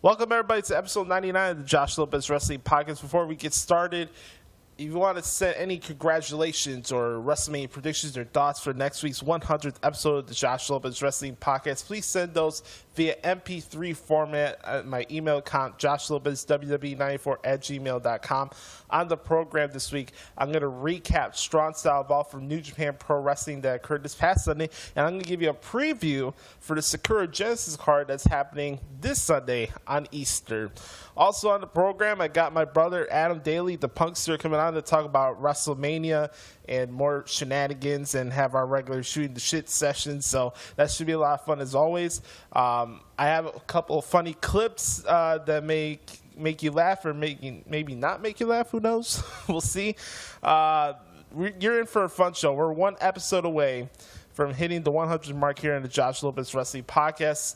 Welcome everybody to episode 99 of the Josh Lopez Wrestling Podcast. Before we get started, if you want to send any congratulations or WrestleMania predictions or thoughts for next week's 100th episode of the Josh Lopez Wrestling Podcast, please send those via MP3 format at my email account, joshlopezwwe94@gmail.com. On the program this week, I'm going to recap Strong Style Ball from New Japan Pro Wrestling that occurred this past Sunday, and I'm going to give you a preview for the Sakura Genesis card that's happening this Sunday on Easter. Also on the program, I got my brother Adam Daley, the Punkster, coming on to talk about WrestleMania and more shenanigans and have our regular shooting the shit session. So that should be a lot of fun as always. I have a couple of funny clips that make you laugh or maybe not make you laugh. Who knows? We'll see. You're in for a fun show. We're one episode away from hitting the 100 mark here in the Josh Lopez Wrestling Podcast.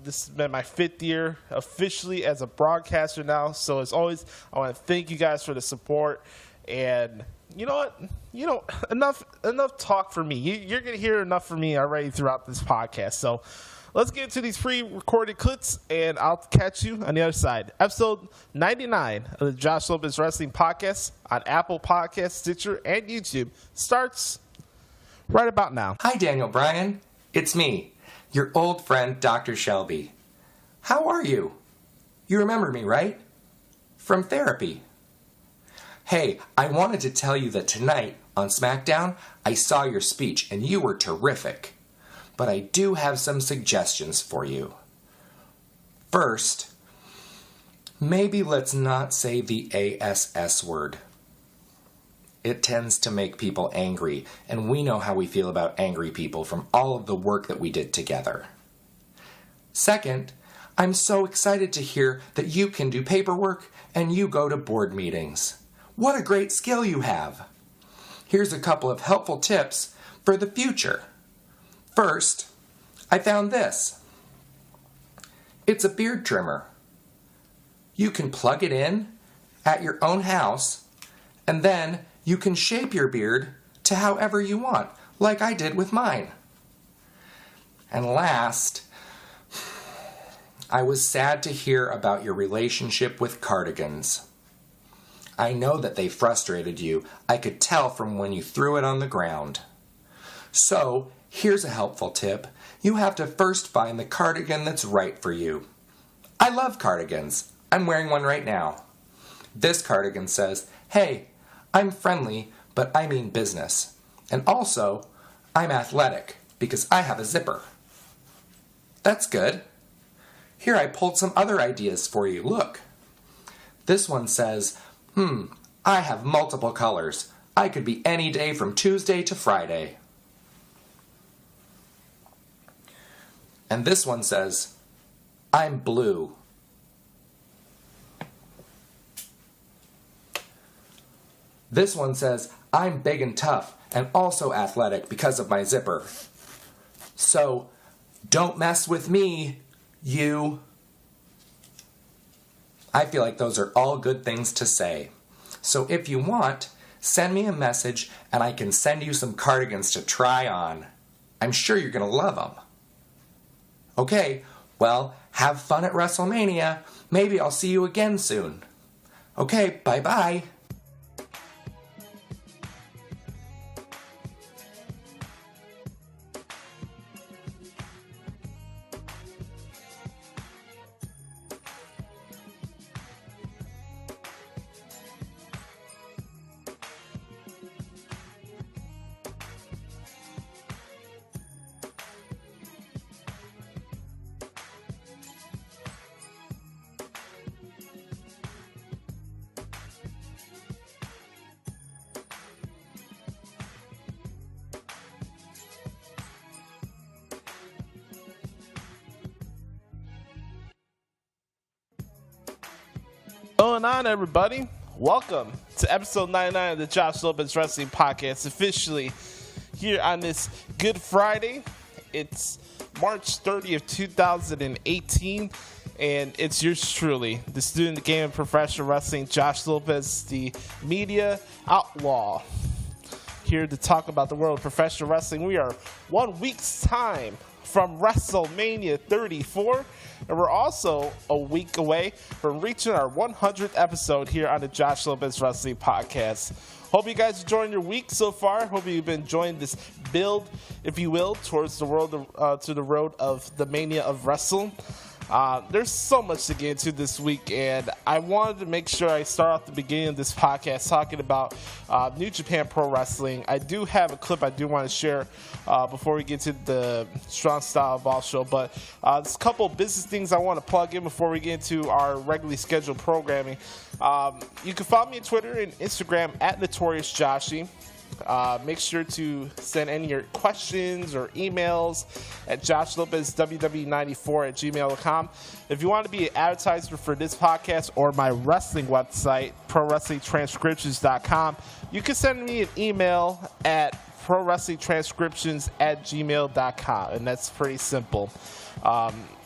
This has been my 5th year officially as a broadcaster now. So as always, I want to thank you guys for the support. And you know what? Enough talk for me. You're going to hear enough from me already throughout this podcast. So let's get into these pre-recorded clips, and I'll catch you on the other side. Episode 99 of the Josh Lopez Wrestling Podcast on Apple Podcasts, Stitcher, and YouTube starts right about now. Hi, Daniel Bryan. It's me, your old friend, Dr. Shelby. How are you? You remember me, right? From therapy. Hey, I wanted to tell you that tonight on SmackDown, I saw your speech and you were terrific. But I do have some suggestions for you. First, maybe let's not say the ASS word. It tends to make people angry, and we know how we feel about angry people from all of the work that we did together. Second, I'm so excited to hear that you can do paperwork and you go to board meetings. What a great skill you have! Here's a couple of helpful tips for the future. First, I found this. It's a beard trimmer. You can plug it in at your own house, and then you can shape your beard to however you want, like I did with mine. And last, I was sad to hear about your relationship with cardigans. I know that they frustrated you. I could tell from when you threw it on the ground. So, here's a helpful tip. You have to first find the cardigan that's right for you. I love cardigans. I'm wearing one right now. This cardigan says, hey, I'm friendly, but I mean business. And also, I'm athletic because I have a zipper. That's good. Here I pulled some other ideas for you. Look. This one says, I have multiple colors. I could be any day from Tuesday to Friday. And this one says, I'm blue. This one says, I'm big and tough and also athletic because of my zipper. So, don't mess with me, you. I feel like those are all good things to say. So if you want, send me a message and I can send you some cardigans to try on. I'm sure you're going to love them. Okay, well, have fun at WrestleMania. Maybe I'll see you again soon. Okay, bye-bye. Going on, everybody? Welcome to episode 99 of the Josh Lopez Wrestling Podcast, officially here on this Good Friday. It's March 30th, 2018, and it's yours truly, the student of the game of professional wrestling, Josh Lopez, the media outlaw, here to talk about the world of professional wrestling. We are 1 week's time from WrestleMania 34. And we're also a week away from reaching our 100th episode here on the Josh Lopez Wrestling Podcast. Hope you guys enjoying your week so far. Hope you've been enjoying this build, if you will, towards the world to the road of the Mania of Wrestle. There's so much to get into this week, and I wanted to make sure I start off the beginning of this podcast talking about New Japan Pro Wrestling. I do have a clip I do want to share before we get to the Strong Style Evolve show, but there's a couple of business things I want to plug in before we get into our regularly scheduled programming. You can follow me on Twitter and Instagram at NotoriousJoshi. Make sure to send any of your questions or emails at joshlopezww94@gmail.com. If you want to be an advertiser for this podcast or my wrestling website, prowrestlingtranscriptions.com, you can send me an email at prowrestlingtranscriptions@gmail.com, and that's pretty simple.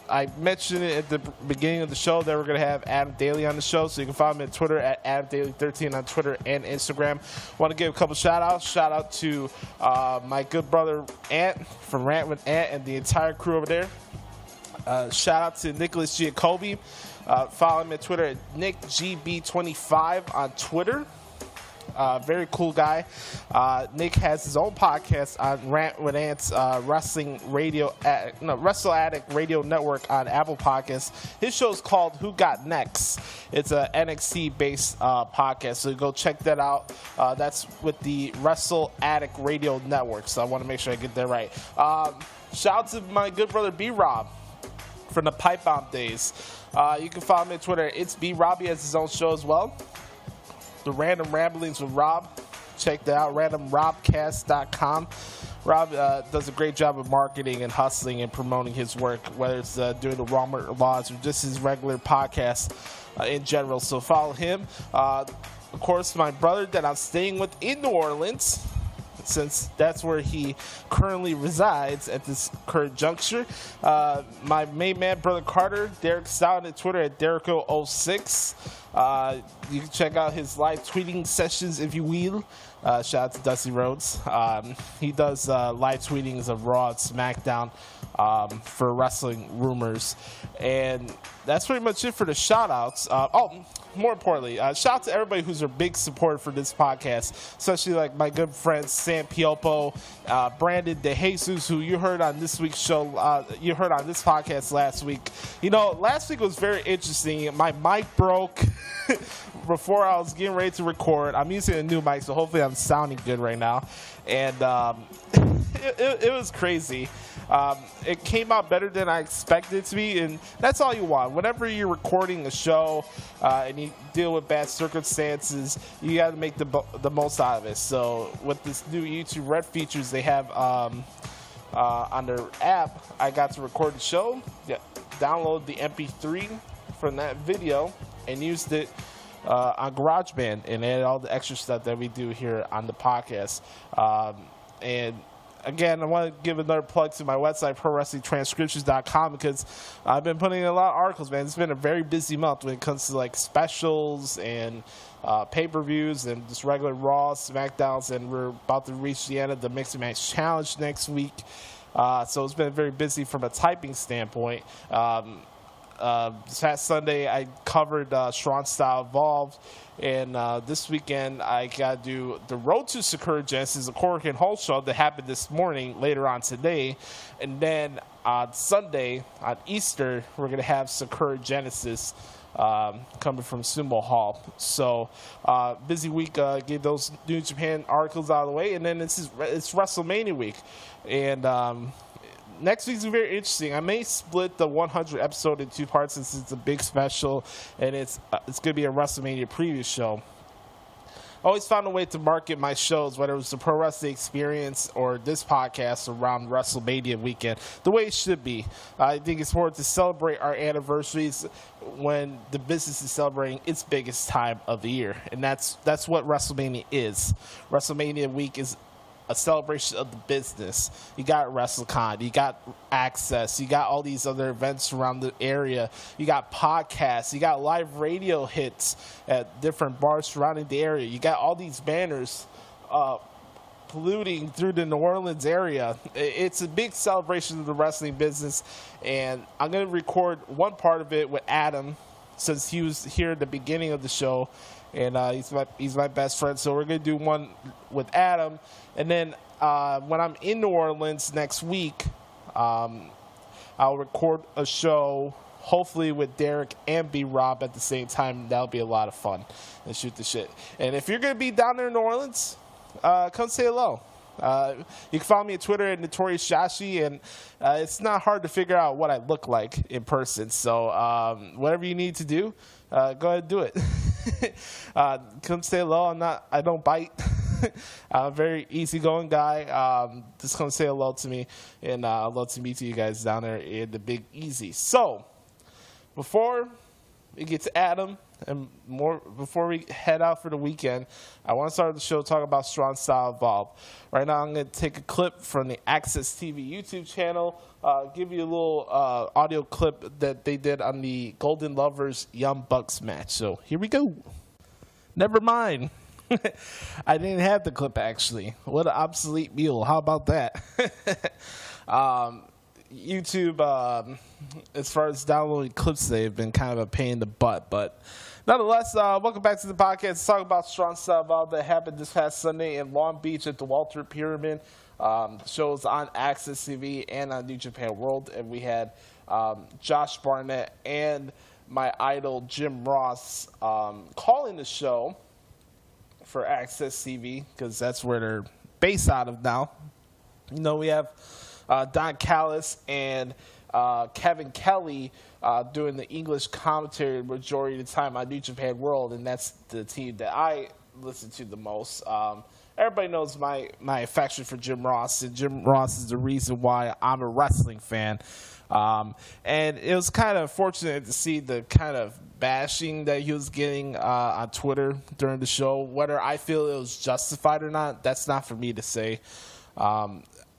I mentioned it at the beginning of the show that we're going to have Adam Daley on the show, so you can follow me on Twitter at AdamDaley13 on Twitter and Instagram. Want to give a couple shout-outs. Shout out to my good brother Ant from Rant with Ant and the entire crew over there. Shout out to Nicholas Giacobbe. Follow him on Twitter at NickGB25 on Twitter. Very cool guy. Nick has his own podcast on Rant with Ant's Wrestling Wrestle Addict Radio Network on Apple Podcasts. His show is called Who Got Next. It's a NXT-based podcast, so go check that out. That's with the Wrestle Addict Radio Network, so I want to make sure I get that right. Shout out to my good brother B-Rob from the Pipe Bomb days. You can follow me on Twitter. It's B-Rob. He has his own show as well. The Random Ramblings with Rob. Check that out, randomrobcast.com. Rob does a great job of marketing and hustling and promoting his work, whether it's doing the Walmart laws or just his regular podcast in general. So follow him. Of course, my brother that I'm staying with in New Orleans, since that's where he currently resides at this current juncture. My main man, Brother Carter, Derek Stout on Twitter at Derrico06. You can check out his live tweeting sessions, if you will. Shout out to Dusty Rhodes. He does live tweetings of Raw and SmackDown for wrestling rumors. And that's pretty much it for the shout-outs. More importantly, shout out to everybody who's a big supporter for this podcast, especially like my good friends Sam Piopo, Brandon DeJesus, who you heard on this week's show. You heard on this podcast last week. You know, last week was very interesting. My mic broke before I was getting ready to record. I'm using a new mic, so hopefully I'm sounding good right now. And it was crazy. It came out better than I expected it to be, and that's all you want. Whenever you're recording a show and you deal with bad circumstances, you got to make the most out of it. So with this new YouTube Red features they have on their app, I got to record the show, download the MP3 from that video, and used it on GarageBand and added all the extra stuff that we do here on the podcast. And again, I want to give another plug to my website, prowrestlingtranscriptions.com, because I've been putting in a lot of articles, man. It's been a very busy month when it comes to like specials and pay-per-views and just regular Raw, SmackDowns, and we're about to reach the end of the Mix and Match Challenge next week. So it's been very busy from a typing standpoint. This past Sunday, I covered Strong Style Evolved, and this weekend, I got to do the Road to Sakura Genesis, the Cork and Hall show that happened this morning, later on today. And then on Sunday, on Easter, we're going to have Sakura Genesis coming from Sumo Hall. So, busy week, get those New Japan articles out of the way, and then it's WrestleMania week. And next week's very interesting. I may split the 100 episode in two parts since it's a big special, and it's going to be a WrestleMania preview show. I always found a way to market my shows, whether it was the Pro Wrestling Experience or this podcast around WrestleMania weekend, the way it should be. I think it's important to celebrate our anniversaries when the business is celebrating its biggest time of the year, and that's what WrestleMania is. WrestleMania week is a celebration of the business. You got WrestleCon, you got Access, you got all these other events around the area, you got podcasts, you got live radio hits at different bars surrounding the area, you got all these banners polluting through the New Orleans area. It's a big celebration of the wrestling business, and I'm going to record one part of it with Adam, since he was here at the beginning of the show, and he's my best friend. So we're going to do one with Adam, and then when I'm in New Orleans next week, I'll record a show, hopefully with Derek and B-Rob at the same time. That'll be a lot of fun and shoot the shit. And if you're going to be down there in New Orleans, come say hello. You can follow me on Twitter at Notorious Shashi, and it's not hard to figure out what I look like in person. So whatever you need to do, go ahead and do it. Come say hello. I don't bite. I'm a very easygoing guy. Just come say hello to me, and I'd love to meet you guys down there in the Big Easy. So before we get to Adam, and more before we head out for the weekend, I want to start the show talking about Strong Style Evolve. Right now, I'm going to take a clip from the Access TV YouTube channel, give you a little audio clip that they did on the Golden Lovers Young Bucks match. So here we go. Never mind. I didn't have the clip, actually. What an obsolete mule. How about that? YouTube, as far as downloading clips, they've been kind of a pain in the butt. But nonetheless, welcome back to the podcast. Let's talk about Strong Style Evolve that happened this past Sunday in Long Beach at the Walter Pyramid. The show was on Access TV and on New Japan World. And we had Josh Barnett and my idol Jim Ross calling the show for Access TV, because that's where they're based out of now. You know, we have Don Callis and Kevin Kelly doing the English commentary the majority of the time on New Japan World, and that's the team that I listen to the most. Everybody knows my affection for Jim Ross, and Jim Ross is the reason why I'm a wrestling fan. And it was kind of fortunate to see the kind of bashing that he was getting on Twitter during the show. Whether I feel it was justified or not, that's not for me to say.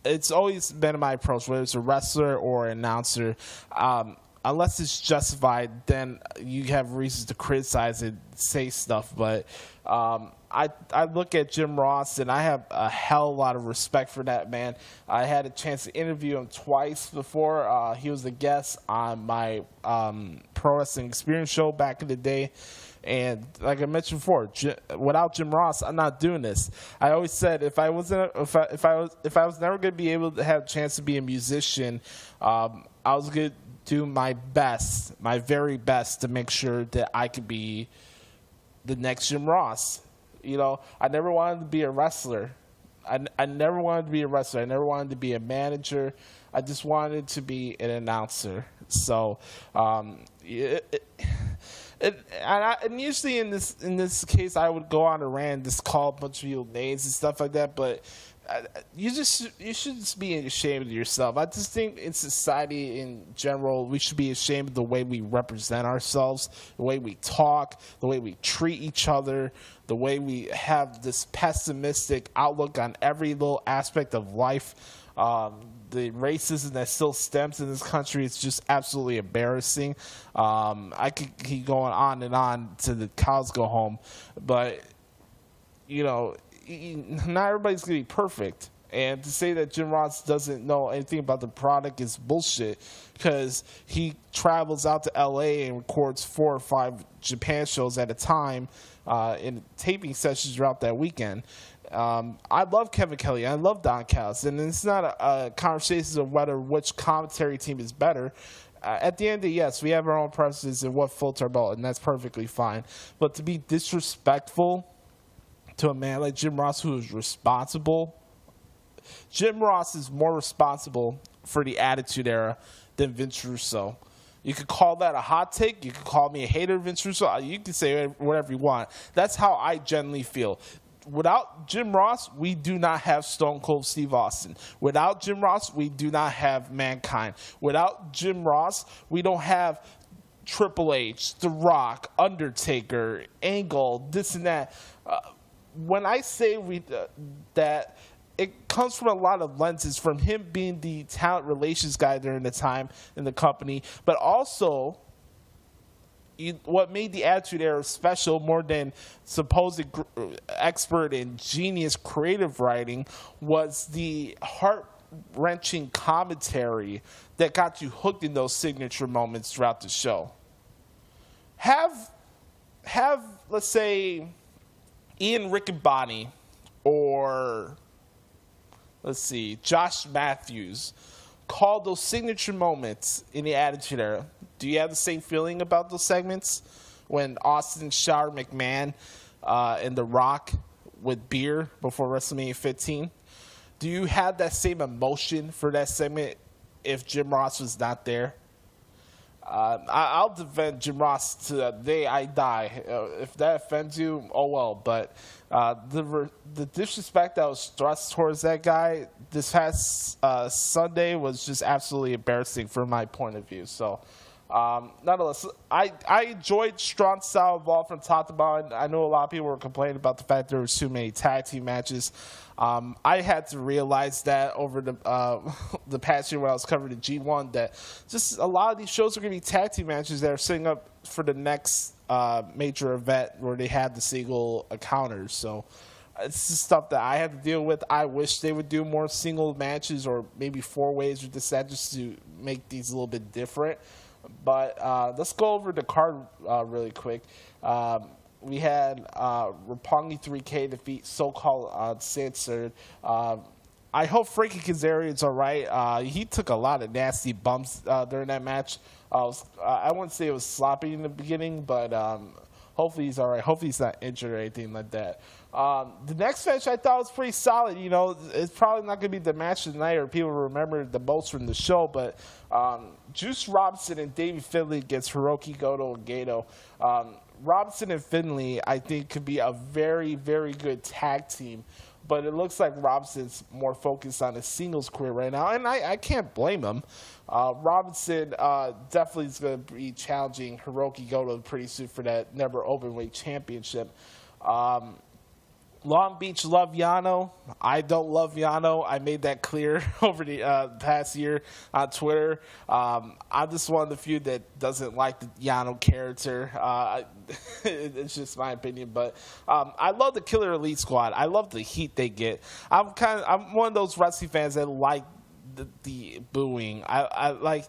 It's always been my approach, whether it's a wrestler or an announcer. Unless it's justified, then you have reasons to criticize and say stuff. But I look at Jim Ross, and I have a hell of a lot of respect for that man. I had a chance to interview him twice before. He was a guest on my Pro Wrestling Experience show back in the day. And like I mentioned before, without Jim Ross, I'm not doing this. I always said if I was never going to be able to have a chance to be a musician, I was going to do my best, my very best, to make sure that I could be the next Jim Ross. You know, I never wanted to be a wrestler. I never wanted to be a wrestler. I never wanted to be a manager. I just wanted to be an announcer. So, and usually in this case, I would go on a rant, just call a bunch of people names and stuff like that. But you should just be ashamed of yourself. I just think in society in general, we should be ashamed of the way we represent ourselves, the way we talk, the way we treat each other, the way we have this pessimistic outlook on every little aspect of life. The racism that still stems in this country is just absolutely embarrassing. I could keep going on and on till the cows go home, but you know, not everybody's gonna be perfect. And to say that Jim Ross doesn't know anything about the product is bullshit, because he travels out to LA and records 4 or 5 Japan shows at a time in taping sessions throughout that weekend. I love Kevin Kelly. I love Don Callis. And it's not a conversation of which commentary team is better. At the end of the day, yes, we have our own preferences and what floats our boat, and that's perfectly fine. But to be disrespectful to a man like Jim Ross, who is responsible, Jim Ross is more responsible for the Attitude Era than Vince Russo. You could call that a hot take. You could call me a hater of Vince Russo. You can say whatever you want. That's how I generally feel. Without Jim Ross, we do not have Stone Cold Steve Austin. Without Jim Ross, we do not have Mankind. Without Jim Ross, we don't have Triple H, The Rock, Undertaker, Angle, this and that. When I say that, it comes from a lot of lenses, from him being the talent relations guy during the time in the company, but also what made the Attitude Era special more than supposed expert and genius creative writing was the heart-wrenching commentary that got you hooked in those signature moments throughout the show. Have let's say Ian Riccaboni or let's see Josh Matthews call those signature moments in the Attitude Era. Do you have the same feeling about those segments when Austin showered McMahon and The Rock with beer before WrestleMania 15? Do you have that same emotion for that segment if Jim Ross was not there? I'll defend Jim Ross to the day I die. If that offends you, oh well. But the disrespect that was thrust towards that guy this past Sunday was just absolutely embarrassing from my point of view. So, nonetheless, I enjoyed Strong Style Evolved from top to bottom. I know a lot of people were complaining about the fact there was too many tag team matches. I had to realize that over the past year when I was covering the G1 that just a lot of these shows are going to be tag team matches that are setting up for the next major event where they had the single encounters. So it's just stuff that I have to deal with. I wish they would do more single matches or maybe 4-ways or this, that, just to make these a little bit different. But let's go over the card really quick. We had Roppongi 3K defeat so-called Censored. I hope Frankie Kazarian's all right. He took a lot of nasty bumps during that match. I wouldn't say it was sloppy in the beginning, but hopefully he's all right. Hopefully he's not injured or anything like that. The next match I thought was pretty solid. You know, it's probably not going to be the match of the night or people remember the most from the show, but Juice Robinson and Davey Finlay against Hiroki Goto and Gato. Robinson and Finlay, I think, could be a very, very good tag team. But it looks like Robinson's more focused on his singles career right now, and I can't blame him. Robinson definitely is going to be challenging Hiroki Goto pretty soon for that Never Openweight Championship. Long Beach love Yano. I don't love Yano. I made that clear over the past year on Twitter. I'm just one of the few that doesn't like the Yano character. It's just my opinion, but I love the Killer Elite Squad. I love the heat they get. I'm one of those wrestling fans that like the booing. I like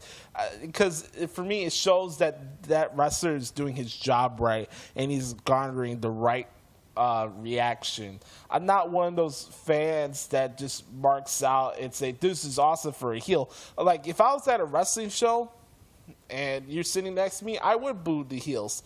because for me it shows that wrestler is doing his job right and he's garnering the right reaction. I'm not one of those fans that just marks out and say this is awesome for a heel. Like if I was at a wrestling show and you're sitting next to me, I would boo the heels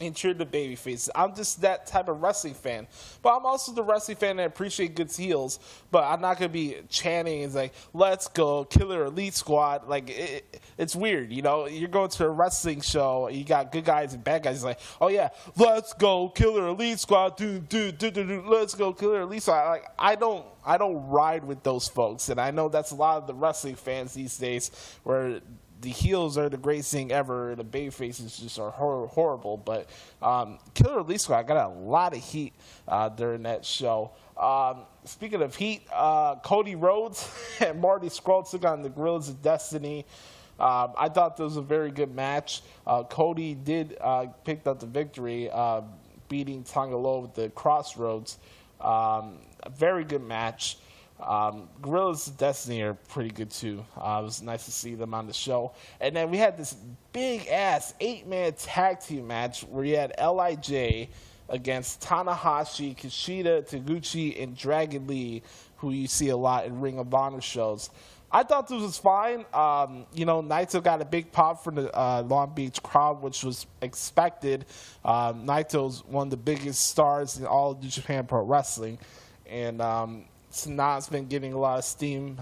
and cheer the baby faces. I'm just that type of wrestling fan. But I'm also the wrestling fan that appreciates good heels. But I'm not going to be chanting and like, let's go, Killer Elite Squad. Like, it's weird, you know? You're going to a wrestling show, you got good guys and bad guys. It's like, oh yeah, let's go, Killer Elite Squad. Let's go, Killer Elite Squad. Like, I don't ride with those folks. And I know that's a lot of the wrestling fans these days where the heels are the greatest thing ever. The baby faces just are horrible. But Killer Elite Squad got a lot of heat during that show. Speaking of heat, Cody Rhodes and Marty Scurll took on the Gorillas of Destiny. I thought this was a very good match. Cody did pick up the victory, beating Tonga Loa with the Crossroads. A very good match. Gorillas of Destiny are pretty good too. It was nice to see them on the show. And then we had this big ass 8-man tag team match where you had LIJ against Tanahashi, Kushida, Taguchi, and Dragon Lee, who you see a lot in Ring of Honor shows. I thought this was fine. Naito got a big pop from the Long Beach crowd, which was expected. Naito's one of the biggest stars in all of New Japan Pro Wrestling. And Sanada's been getting a lot of steam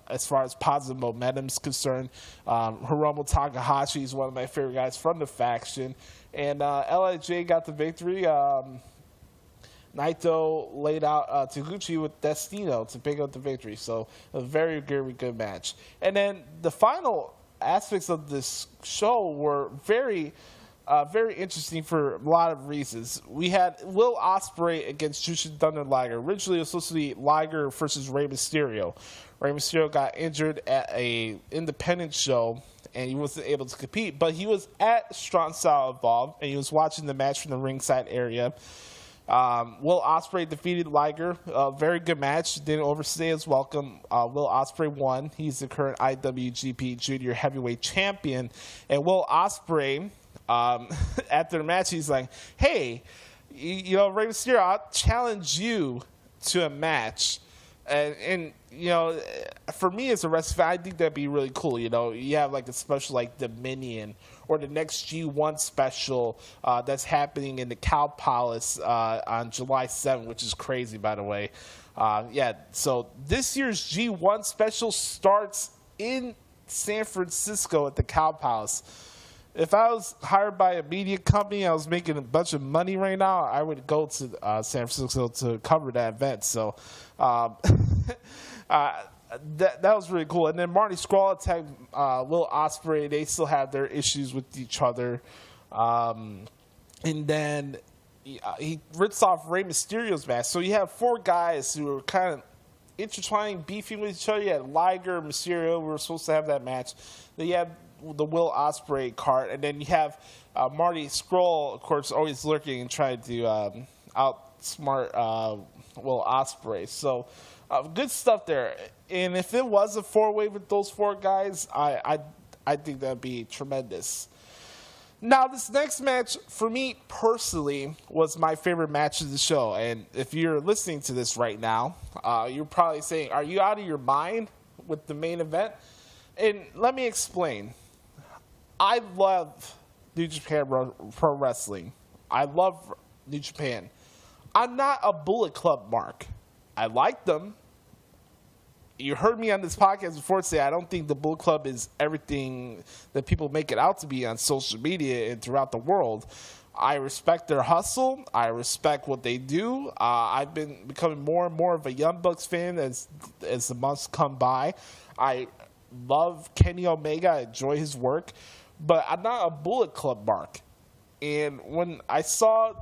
as far as positive momentum is concerned. Hiromu Takahashi is one of my favorite guys from the faction. And LIJ got the victory. Naito laid out Taguchi with Destino to pick up the victory. So a very, very good match. And then the final aspects of this show were very interesting for a lot of reasons. We had Will Ospreay against Jushin Thunder Liger. Originally, it was supposed to be Liger versus Rey Mysterio. Rey Mysterio got injured at a independent show and he wasn't able to compete. But he was at Strong Style Evolve, and he was watching the match from the ringside area. Will Ospreay defeated Liger. Very good match. Didn't overstay his welcome. Will Ospreay won. He's the current IWGP Junior Heavyweight Champion. And Will Ospreay, after the match, he's like, hey, you know, Rey Mysterio, I'll challenge you to a match. And you know, for me as a wrestling fan, I think that'd be really cool. You know, you have like a special like Dominion or the next G1 special that's happening in the Cow Palace on July 7th, which is crazy, by the way. Yeah, so this year's G1 special starts in San Francisco at the Cow Palace. If I was hired by a media company, I was making a bunch of money right now, I would go to San Francisco to cover that event. So that was really cool. And then Marty Scurll attacked Will Ospreay. They still have their issues with each other. And then he rips off Rey Mysterio's match. So you have four guys who are kind of intertwining, beefing with each other. You had Liger, Mysterio. We were supposed to have that match. Then you have the Will Ospreay card, and then you have Marty Scurll, of course, always lurking and trying to outsmart Will Ospreay. So good stuff there. And if it was a four-way with those four guys, I think that'd be tremendous. Now, this next match, for me personally, was my favorite match of the show. And if you're listening to this right now, you're probably saying, are you out of your mind with the main event? And let me explain. I love New Japan Pro Wrestling. I love New Japan. I'm not a Bullet Club mark. I like them. You heard me on this podcast before say I don't think the Bullet Club is everything that people make it out to be on social media and throughout the world. I respect their hustle. I respect what they do. I've been becoming more and more of a Young Bucks fan as the months come by. I love Kenny Omega. I enjoy his work. But I'm not a Bullet Club mark. And when I saw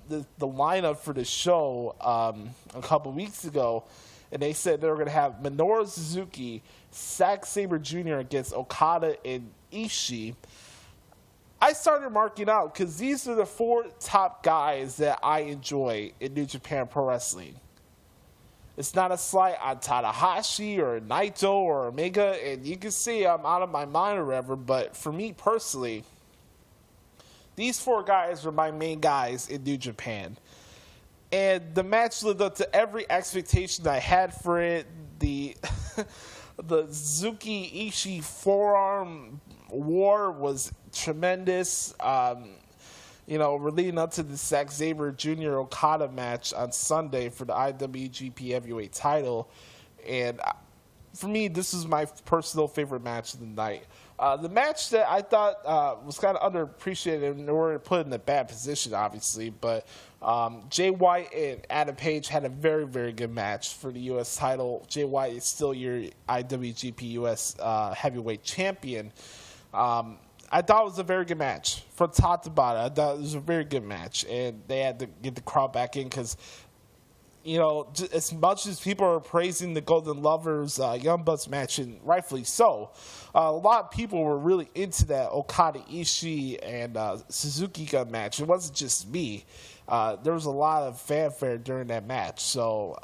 the lineup for the show a couple weeks ago, and they said they were going to have Minoru Suzuki, Zack Sabre Jr. against Okada and Ishii, I started marking out because these are the four top guys that I enjoy in New Japan Pro Wrestling. It's not a slight on Tanahashi or Naito or Omega, and you can see I'm out of my mind or whatever, but for me personally, these four guys are my main guys in New Japan. And the match lived up to every expectation I had for it. The Suzuki Ishii forearm war was tremendous. You know, we're leading up to the Zack Sabre Jr. Okada match on Sunday for the IWGP Heavyweight title. And for me, this is my personal favorite match of the night. The match that I thought was kind of underappreciated, and we're put in a bad position, obviously, but Jay White and Adam Page had a very, very good match for the U.S. title. Jay White is still your IWGP U.S. Heavyweight Champion. I thought it was a very good match. From top to bottom, I thought it was a very good match. And they had to get the crowd back in because, you know, as much as people are praising the Golden Lovers Young Bucks match, and rightfully so, a lot of people were really into that Okada Ishii and Suzuki Gun match. It wasn't just me. There was a lot of fanfare during that match. So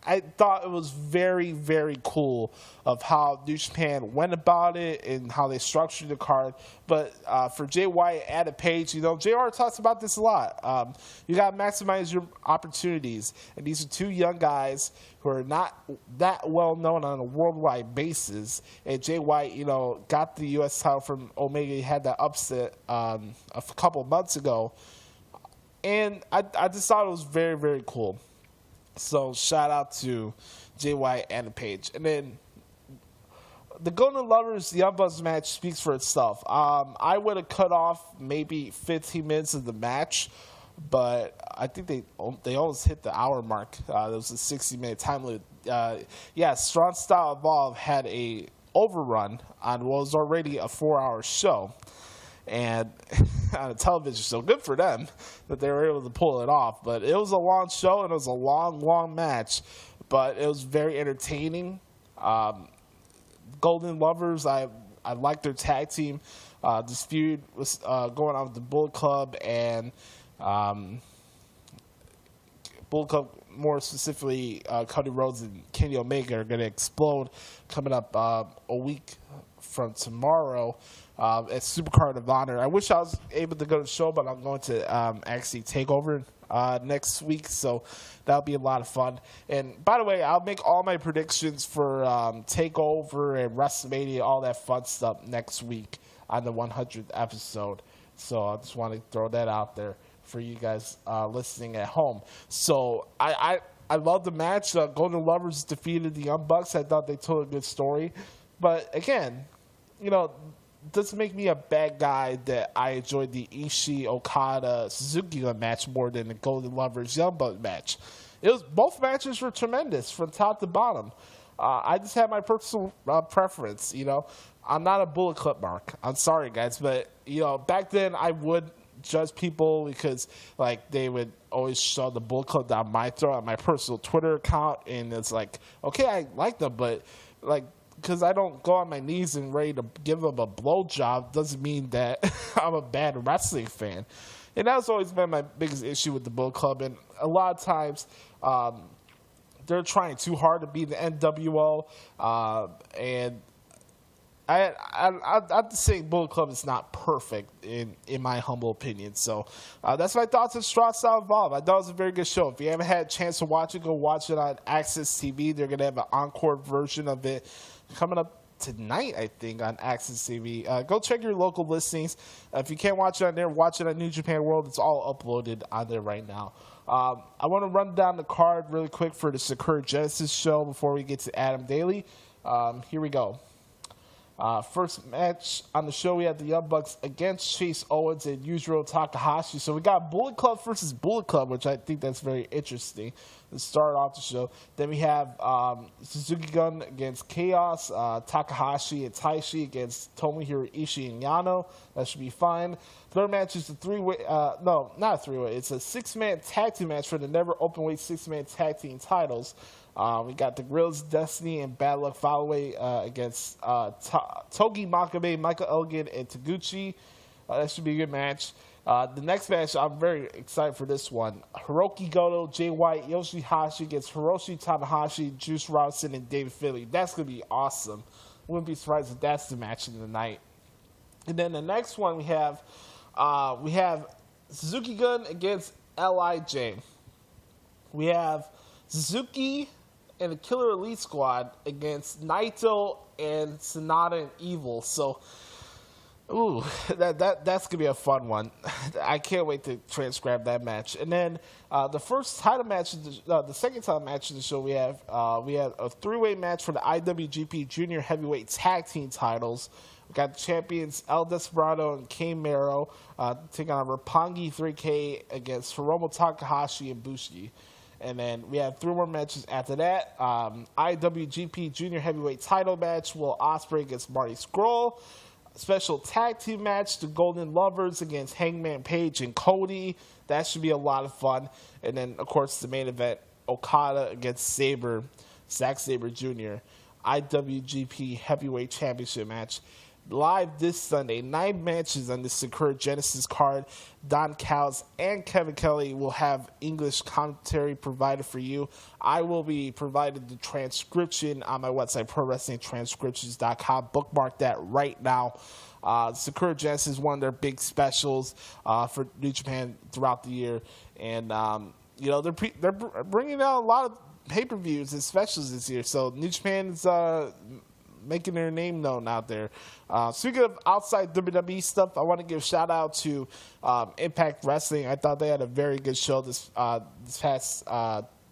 I thought it was very, very cool of how New Japan went about it and how they structured the card. But for Jay White and Adam Page, you know, JR talks about this a lot. You got to maximize your opportunities. And these are two young guys who are not that well known on a worldwide basis. And Jay White, you know, got the U.S. title from Omega. He had that upset a couple months ago. And I just thought it was very, very cool. So shout out to Jay White and the Page. And then the Golden Lovers, the Young Bucks match speaks for itself. I would have cut off maybe 15 minutes of the match, but I think they almost hit the hour mark. There was a 60-minute time limit. Strong Style Evolve had a overrun on what was already a 4-hour show. And on a television show, good for them that they were able to pull it off. But it was a long show and it was a long, long match. But it was very entertaining. Golden Lovers, I I like their tag team. This feud was going on with the Bullet Club and Bullet Club, more specifically Cody Rhodes and Kenny Omega, are going to explode coming up a week from tomorrow at Supercard of Honor. I wish I was able to go to the show, but I'm going to actually take over next week, so that'll be a lot of fun. And by the way, I'll make all my predictions for TakeOver and WrestleMania, all that fun stuff next week on the 100th episode. So I just want to throw that out there for you guys listening at home. So I love the match. Golden Lovers defeated the Young Bucks. I thought they told a good story. But again, you know, doesn't make me a bad guy that I enjoyed the Ishii, Okada, Suzuki match more than the Golden Lovers Young Bucks match. Both matches were tremendous from top to bottom. I just had my personal preference. You know, I'm not a Bullet Club mark. I'm sorry, guys, but you know, back then I would judge people because like they would always show the Bullet Club down my throat on my personal Twitter account, and it's like, okay, I like them, but like, because I don't go on my knees and ready to give them a blowjob doesn't mean that I'm a bad wrestling fan. And that's always been my biggest issue with the Bullet Club. And a lot of times they're trying too hard to be the NWO. And I'm just saying Bullet Club is not perfect in my humble opinion. So that's my thoughts on Strong Style Evolved. I thought it was a very good show. If you haven't had a chance to watch it, go watch it on Access TV. They're going to have an encore version of it coming up tonight, I think, on Access TV. Go check your local listings. If you can't watch it on there, watch it on New Japan World. It's all uploaded on there right now. I want to run down the card really quick for the Sakura Genesis show before we get to Adam Daley. Here we go. First match on the show, we have the Young Bucks against Chase Owens and Yujiro Takahashi. So we got Bullet Club versus Bullet Club, which I think that's very interesting to start off the show. Then we have Suzuki Gun against Chaos, Takahashi and Taishi against Tomohiro Ishii and Yano. That should be fine. Third match is a three-way, no, not a three-way. It's a six-man tag team match for the never open-weight six-man tag team titles. We got the Grills, Destiny, and Bad Luck Falloway against Togi Makabe, Michael Elgin, and Taguchi. That should be a good match. The next match, I'm very excited for this one. Hiroki Goto, Jay White, Yoshihashi against Hiroshi Tanahashi, Juice Robinson, and David Finlay. That's going to be awesome. Wouldn't be surprised if that's the match of the night. And then the next one we have Suzuki Gun against LIJ. We have Suzuki and the Killer Elite Squad against Naito and Sonata and Evil. So, ooh, that's gonna be a fun one. I can't wait to transcribe that match. And then the first title match, the second title match of the show, we have a three-way match for the IWGP Junior Heavyweight Tag Team titles. We got the champions El Desperado and Kane Mero taking on Roppongi 3K against Hiromu Takahashi and Bushi. And then we have three more matches after that. IWGP Junior Heavyweight title match, Will Ospreay against Marty Scurll. Special tag team match, the Golden Lovers against Hangman Page and Cody. That should be a lot of fun. And then, of course, the main event, Okada against Zack Sabre Jr. IWGP Heavyweight Championship match. Live this Sunday, 9 matches on the Sakura Genesis card. Don Callis and Kevin Kelly will have English commentary provided for you. I will be provided the transcription on my website, ProWrestlingTranscriptions.com. Bookmark that right now. Sakura Genesis is one of their big specials for New Japan throughout the year. And, you know, they're bringing out a lot of pay-per-views and specials this year. So New Japan is making their name known out there. Speaking of outside WWE stuff, I want to give a shout out to Impact Wrestling. I thought they had a very good show this past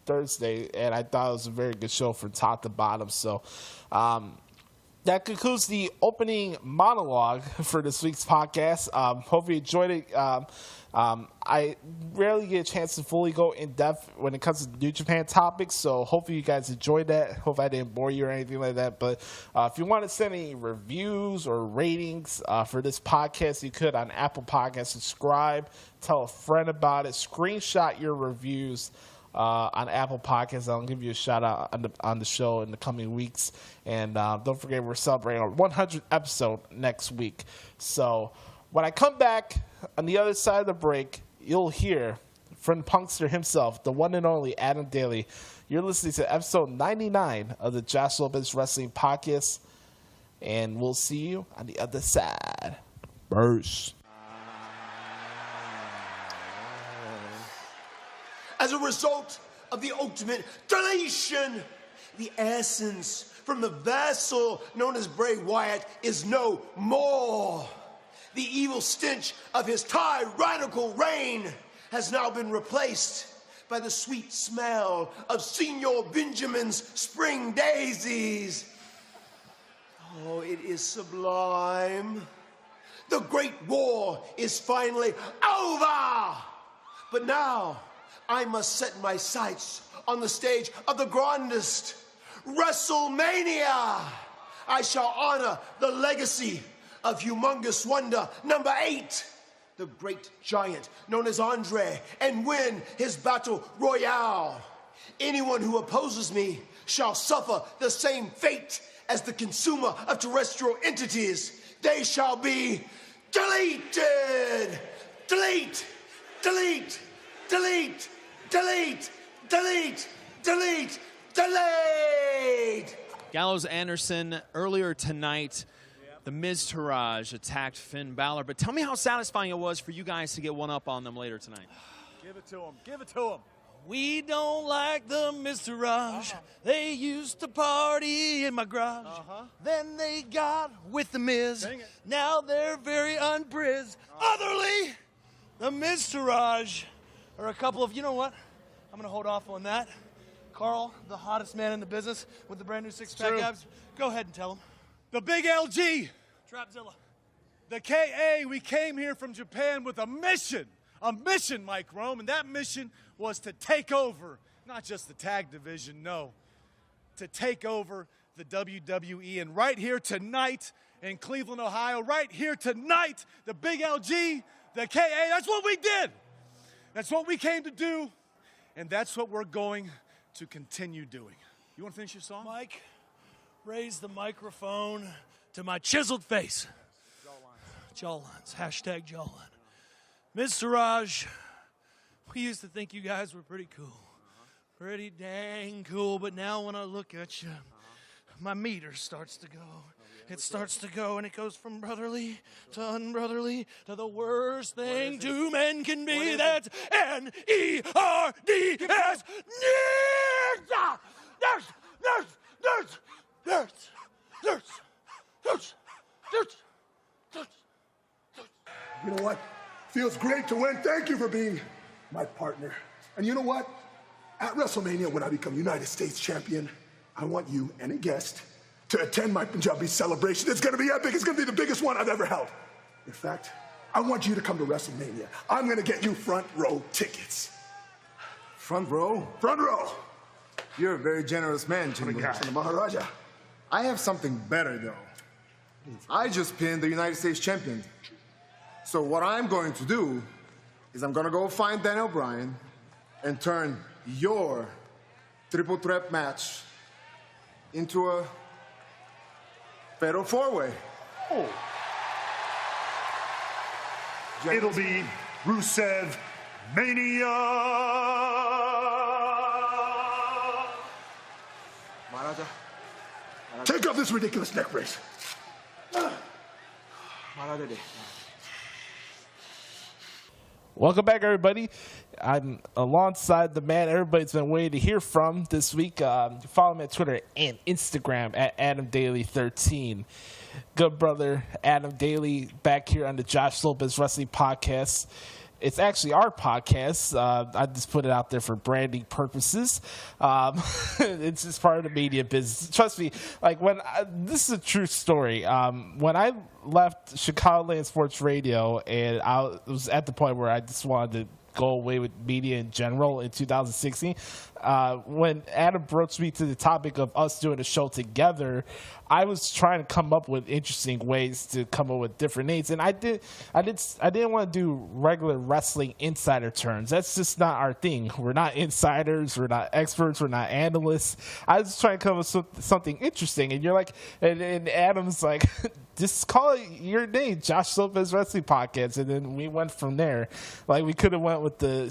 Thursday, and I thought it was a very good show from top to bottom. So that concludes the opening monologue for this week's podcast. Hope you enjoyed it. I rarely get a chance to fully go in depth when it comes to New Japan topics, so hopefully you guys enjoyed that. Hope I didn't bore you or anything like that. But if you want to send any reviews or ratings for this podcast, you could on Apple Podcasts. Subscribe, tell a friend about it, screenshot your reviews on Apple Podcasts. I'll give you a shout out on the show in the coming weeks. And don't forget, we're celebrating our 100th episode next week. So when I come back on the other side of the break, you'll hear from Punkster himself, the one and only Adam Daley. You're listening to episode 99 of the Josh Lopez Wrestling Podcast. And we'll see you on the other side. Peace. As a result of the ultimate deletion, the essence from the vessel known as Bray Wyatt is no more. The evil stench of his tyrannical reign has now been replaced by the sweet smell of Senor Benjamin's spring daisies. Oh, it is sublime. The great war is finally over. But now, I must set my sights on the stage of the grandest, WrestleMania. I shall honor the legacy of Humongous Wonder number 8, the great giant known as Andre, and win his battle royale. Anyone who opposes me shall suffer the same fate as the consumer of terrestrial entities. They shall be deleted. Delete, delete, delete, delete, delete, delete, delete. Gallows Anderson earlier tonight, the Miztourage attacked Finn Balor. But tell me how satisfying it was for you guys to get one up on them later tonight. Give it to him. Give it to him. We don't like the Miztourage. They used to party in my garage. Then they got with the Miz. Now they're very unbriz. Otherly, the Miztourage are a couple of, you know what? I'm going to hold off on that. Carl, the hottest man in the business with the brand new six-pack abs. Go ahead and tell him. The big LG. Trapzilla. The KA, we came here from Japan with a mission, Mike Rome, and that mission was to take over, not just the tag division, no, to take over the WWE. And right here tonight in Cleveland, Ohio, right here tonight, the big LG, the KA, that's what we did. That's what we came to do, and that's what we're going to continue doing. You want to finish your song? Mike, raise the microphone to my chiseled face. Jawlines. Hashtag jawline. Miztourage, we used to think you guys were pretty cool. Pretty dang cool, but now when I look at you, my meter starts to go. It starts to go, and it goes from brotherly to unbrotherly to the worst thing two men can be. That's N-E-R-D-S. Nurse! Nurse! Nurse! Nurse! Nurse! Nurse! Nurse! Nurse! You know what? Feels great to win. Thank you for being my partner. And you know what? At WrestleMania, when I become United States champion, I want you and a guest to attend my Punjabi celebration. It's going to be epic. It's going to be the biggest one I've ever held. In fact, I want you to come to WrestleMania. I'm going to get you front row tickets. Front row? Front row. You're a very generous man, Jimmy. The Maharaja. I have something better, though. I just pinned the United States champion. So what I'm going to do is I'm going to go find Daniel Bryan and turn your triple threat match into a fatal four-way. Oh. It'll be Rusev Mania. Maharaja. Take off this ridiculous neck brace. Maharaja. Welcome back, everybody. I'm alongside the man everybody's been waiting to hear from this week. Follow me on Twitter and Instagram at AdamDaily13. Good brother Adam Daley back here on the Josh Lopez Wrestling Podcast. It's actually our podcast. I just put it out there for branding purposes. It's just part of the media business. Trust me, like this is a true story. When I left Chicagoland Sports Radio, and I was at the point where I just wanted to go away with media in general in 2016, when Adam broached me to the topic of us doing a show together, I was trying to come up with interesting ways to come up with different names, and I didn't want to do regular wrestling insider terms. That's just not our thing. We're not insiders. We're not experts. We're not analysts. I was trying to come up with something interesting, and you're like, and Adam's like, just call it your name, Josh Lopez Wrestling Podcast, and then we went from there. Like, we could have went with the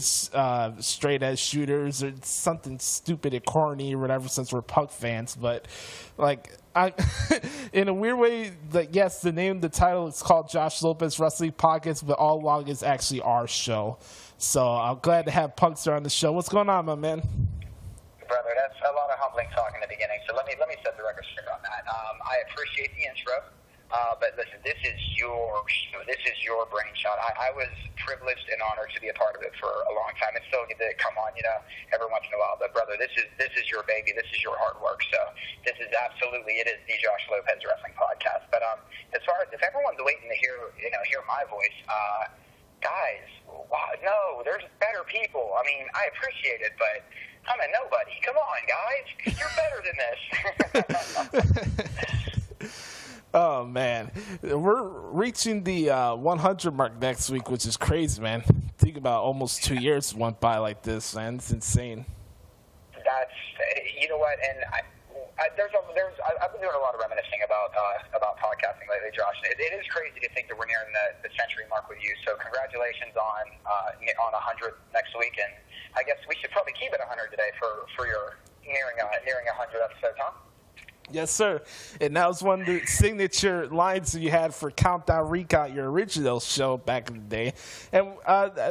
straight edge shooters or something stupid and corny or whatever, since we're Punk fans, but like. In a weird way, like, yes, the name, the title is called Josh Lopez Wrestling Podcast, but all along is actually our show. So I'm glad to have Punkster on the show. What's going on, my man? Brother, that's a lot of humbling talk in the beginning, so let me set the record straight on that. I appreciate the intro, but listen, this is your show. This is your brainchild. I was privileged and honored to be a part of it for a long time, and still get to come on, every once in a while. But brother, this is your baby. This is your hard work. So this is absolutely, it is the Josh Lopez Wrestling Podcast. But as far as if everyone's waiting to hear my voice, guys, wow, no, there's better people. I mean, I appreciate it, but I'm a nobody. Come on, guys, you're better than this. Oh, man. We're reaching the 100 mark next week, which is crazy, man. Think about almost 2 years went by like this, man. It's insane. That's, you know what, and I've been doing a lot of reminiscing about podcasting lately, Josh. It is crazy to think that we're nearing the century mark with you, so congratulations on 100 next week, and I guess we should probably keep it 100 today for your nearing 100 episodes, huh? Yes, sir. And that was one of the signature lines you had for Countdown Recount, your original show back in the day. And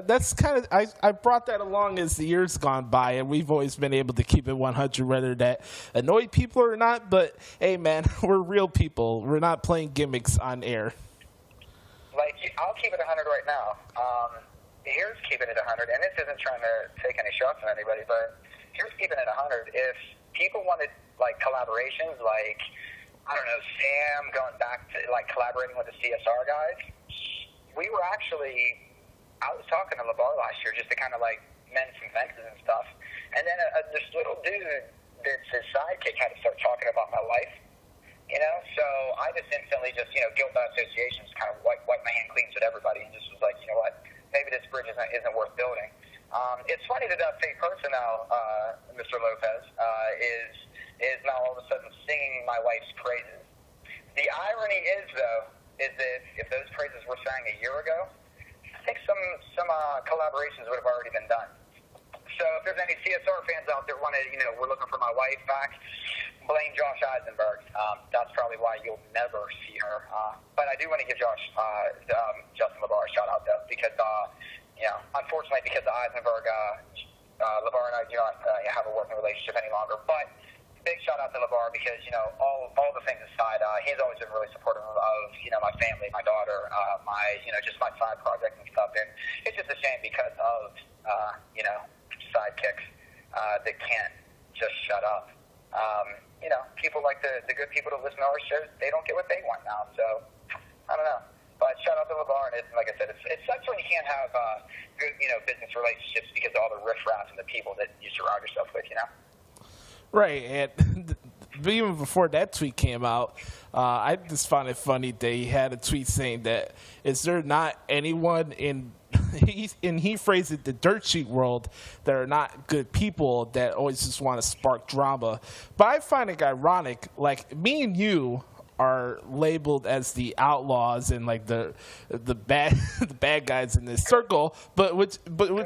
that's kind of, I brought that along as the years gone by, and we've always been able to keep it 100, whether that annoyed people or not. But, hey, man, we're real people. We're not playing gimmicks on air. Like, I'll keep it 100 right now. Here's keeping it 100, and this isn't trying to take any shots on anybody, but here's keeping it 100. If people wanted, like, collaborations, like, I don't know, Sam going back to, like, collaborating with the CSR guys, I was talking to LeBar last year just to kind of, like, mend some fences and stuff, and then this little dude that's his sidekick had to start talking about my life, so I just instantly guilt by association, just kind of wipe my hand clean with everybody, and just was like, you know what, maybe this bridge isn't worth building. It's funny that fake person now, Mr. Lopez, is now all of a sudden singing my wife's praises. The irony is, though, is that if those praises were sang a year ago, I think some collaborations would have already been done. So if there's any CSR fans out there we're looking for my wife back, blame Josh Eisenberg. That's probably why you'll never see her. But I do want to give Justin LeBar a shout out, though, because unfortunately, because of Eisenberg, LeBar and I do not have a working relationship any longer. But big shout out to LeBar because, all the things aside, he's always been really supportive of my family, my daughter, just my side projects and stuff. And it's just a shame because of, sidekicks that can't just shut up. People like the good people that listen to our shows, they don't get what they want now. So, I don't know. But shout out to LeBar, and like I said, it sucks when you can't have good, business relationships because of all the riffraff and the people that you surround yourself with, Right, and even before that tweet came out, I just found it funny that he had a tweet saying that, is there not anyone he phrased it, the dirt sheet world, that are not good people that always just want to spark drama. But I find it ironic, like, me and you are labeled as the outlaws and like the bad the bad guys in this circle, but which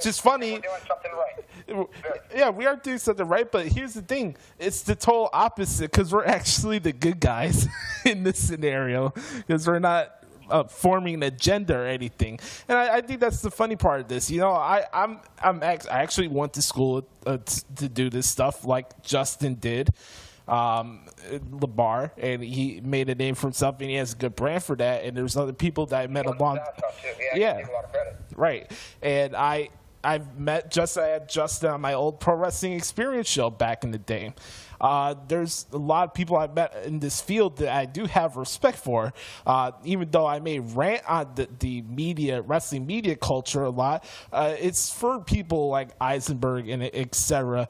is funny. We're doing something right. Yeah, we are doing something right, but here's the thing: it's the total opposite, because we're actually the good guys in this scenario, because we're not forming an agenda or anything. And I think that's the funny part of this. I actually went to school to do this stuff like Justin did. LeBar, and he made a name for himself, and he has a good brand for that. And there's other people that I met along. Yeah, a lot of credit. Right. And I've met Justin. I had Justin on my old Pro Wrestling Experience show back in the day. There's a lot of people I've met in this field that I do have respect for, even though I may rant on the media, wrestling media culture a lot. It's for people like Eisenberg and et cetera.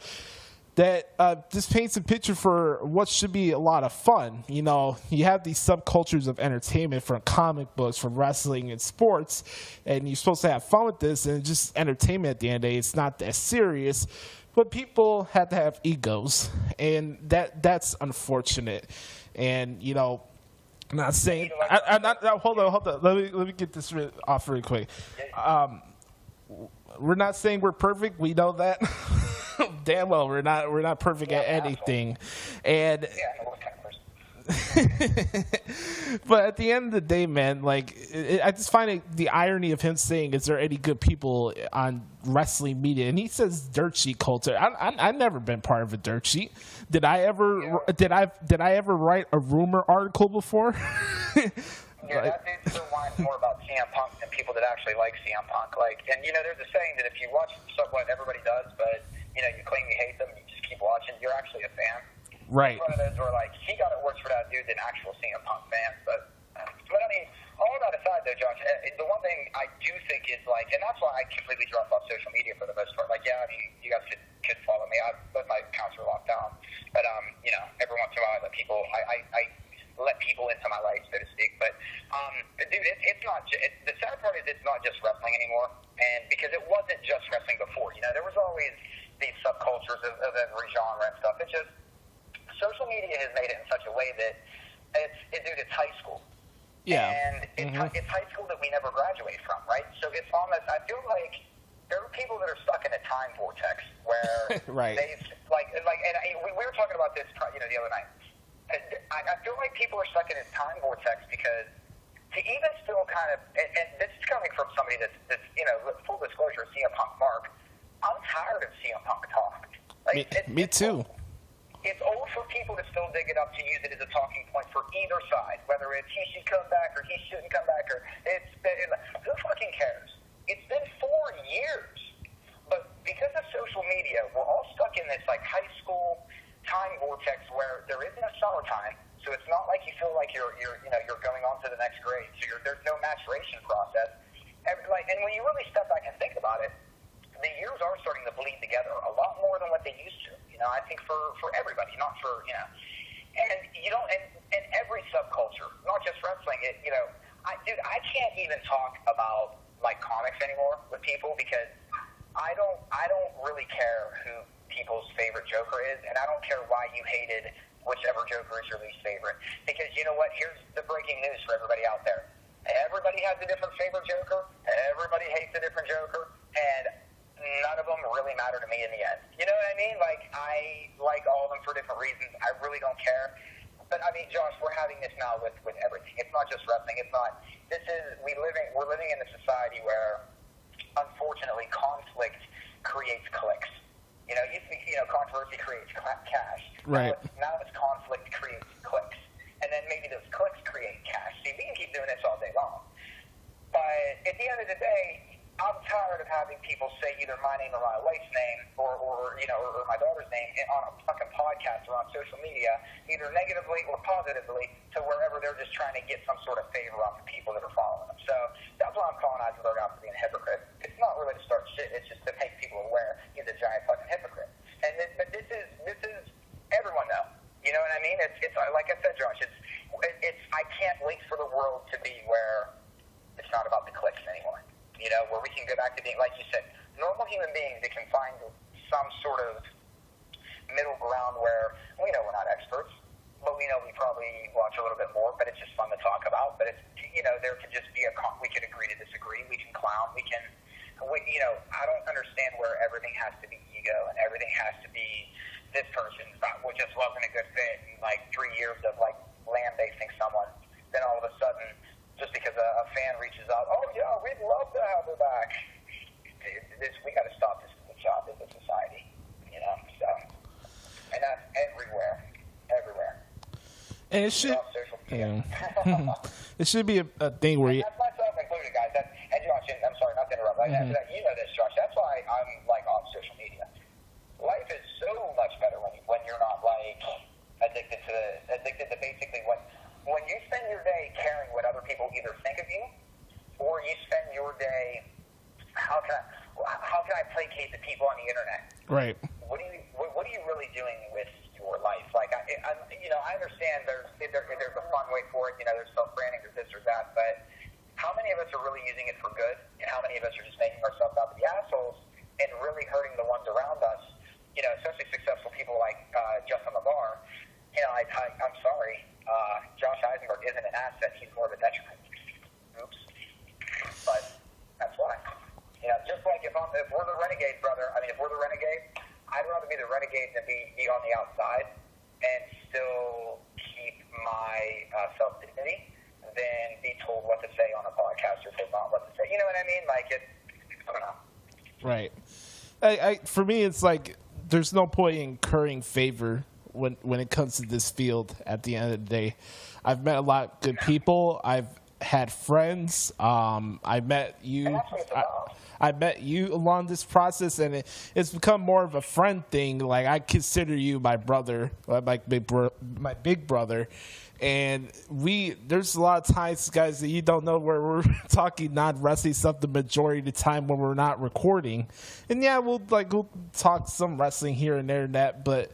that just paints a picture for what should be a lot of fun. You know, you have these subcultures of entertainment from comic books, from wrestling and sports, and you're supposed to have fun with this, and just entertainment at the end of the day. It's not that serious, but people have to have egos, and that's unfortunate. And, you know, I'm not saying hold on. Let me get this off really quick. We're not saying we're perfect. We know that. Damn well we're not perfect at anything. And but at the end of the day, man, like I just find it, the irony of him saying, "Is there any good people on wrestling media?" And he says dirt sheet culture. I've never been part of a dirt sheet. Did I ever write a rumor article before? Yeah, that dude still whines more about CM Punk than people that actually like CM Punk. Like, and you know, there's a saying that if you watch what everybody does, but you know, you claim you hate them, you just keep watching, you're actually a fan. Right. It's one of those where like he got it worse for that dude than actual CM Punk fans. But I mean, all that aside though, Josh, the one thing I do think is like, and that's why I completely drop off social media for the most part. Like, yeah, I mean, you guys could follow me. But my accounts are locked down. But you know, every once in a while I let people let people into my life, so to speak. But dude, it's not. The sad part is it's not just wrestling anymore, and because it wasn't just wrestling before. You know, there was always these subcultures of every genre and stuff. It's just social media has made it in such a way that it's high school. Yeah. And it's high school that we never graduate from, right? So it's almost. I feel like there are people that are stuck in a time vortex where right. they've we were talking about this, you know, the other night. I feel like people are stuck in this time vortex because to even still kind of, and this is coming from somebody that's you know, full disclosure, CM Punk Mark, I'm tired of CM Punk talk. Like, me too. It's old for people to still dig it up to use it as a talking point for either side, whether it's he should come back or he shouldn't come back, or who fucking cares? It's been 4 years. But because of social media, we're all stuck in this like high school time vortex where there isn't a summertime, so it's not like you feel like you're going on to the next grade. So there's no maturation process. And when you really step back and think about it, the years are starting to bleed together a lot more than what they used to. You know, I think for everybody, not for, you know, and you don't, and every subculture, not just wrestling. I can't even talk about like comics anymore with people because I don't really care who people's favorite Joker is, and I don't care why you hated whichever Joker is your least favorite. Because you know what? Here's the breaking news for everybody out there. Everybody has a different favorite Joker. Everybody hates a different Joker, and none of them really matter to me in the end. You know what I mean? Like, I like all of them for different reasons. I really don't care. But I mean, Josh, we're having this now with everything. It's not just wrestling. It's not. We're living in a society where, unfortunately, conflict creates clicks. You know, controversy creates cash. Right. Now it's conflict creates clicks, and then maybe those clicks create cash. See, we can keep doing this all day long. But at the end of the day, I'm tired of having people say either my name or my wife's name or my daughter's name on a fucking podcast or on social media, either negatively or positively, to wherever they're just trying to get some sort of favor off the people that are following them. So that's why I'm calling out to Logan for being a hypocrite. It's not really to start shit. It's just to make people aware he's a giant fucking hypocrite. But this is everyone though. You know what I mean? It's like I said, Josh. It's I can't wait for the world to be where it's not about the clicks anymore. You know, where we can go back to being, like you said, normal human beings that can find some sort of middle ground where we know we're not experts, but we know we probably watch a little bit more, but it's just fun to talk about. But it's, you know, there could just be we could agree to disagree. We can clown. I don't understand where everything has to be ego and everything has to be this person just wasn't a good fit in like 3 years of like land-basing someone. Then all of a sudden, just because a fan reaches out, oh yeah, we'd love to have her back. We got to stop this job as a society, you know. So, and that's everywhere. And it should, it should be a thing where that's myself included, guys. And Josh, I'm sorry, not to interrupt. You know this, Josh. That's why I'm like off social media. Life is so much better when you're not like addicted to basically when you spend your day caring what other people either think of you, or you spend your day, how can I placate the people on the internet? Right. What do you really hurting the ones around us, especially successful people like Justin LaBar. I'm sorry, Josh Eisenberg isn't an asset. He's more of a detriment. Oops. But that's why. Just like if we're the Renegades, brother, if we're the Renegades, I'd rather be the Renegades than be on the outside and still keep my self-dignity than be told what to say on a podcast or told not what to say. You know what I mean? I don't know. Right. For me, it's like there's no point in currying favor when it comes to this field at the end of the day. I've met a lot of good people. I've had friends. I met you. I met you along this process, and it's become more of a friend thing. Like, I consider you my brother, my big brother. And there's a lot of times, guys, that you don't know where we're talking non-wrestling stuff the majority of the time when we're not recording. And yeah, we'll talk some wrestling here and there and that, but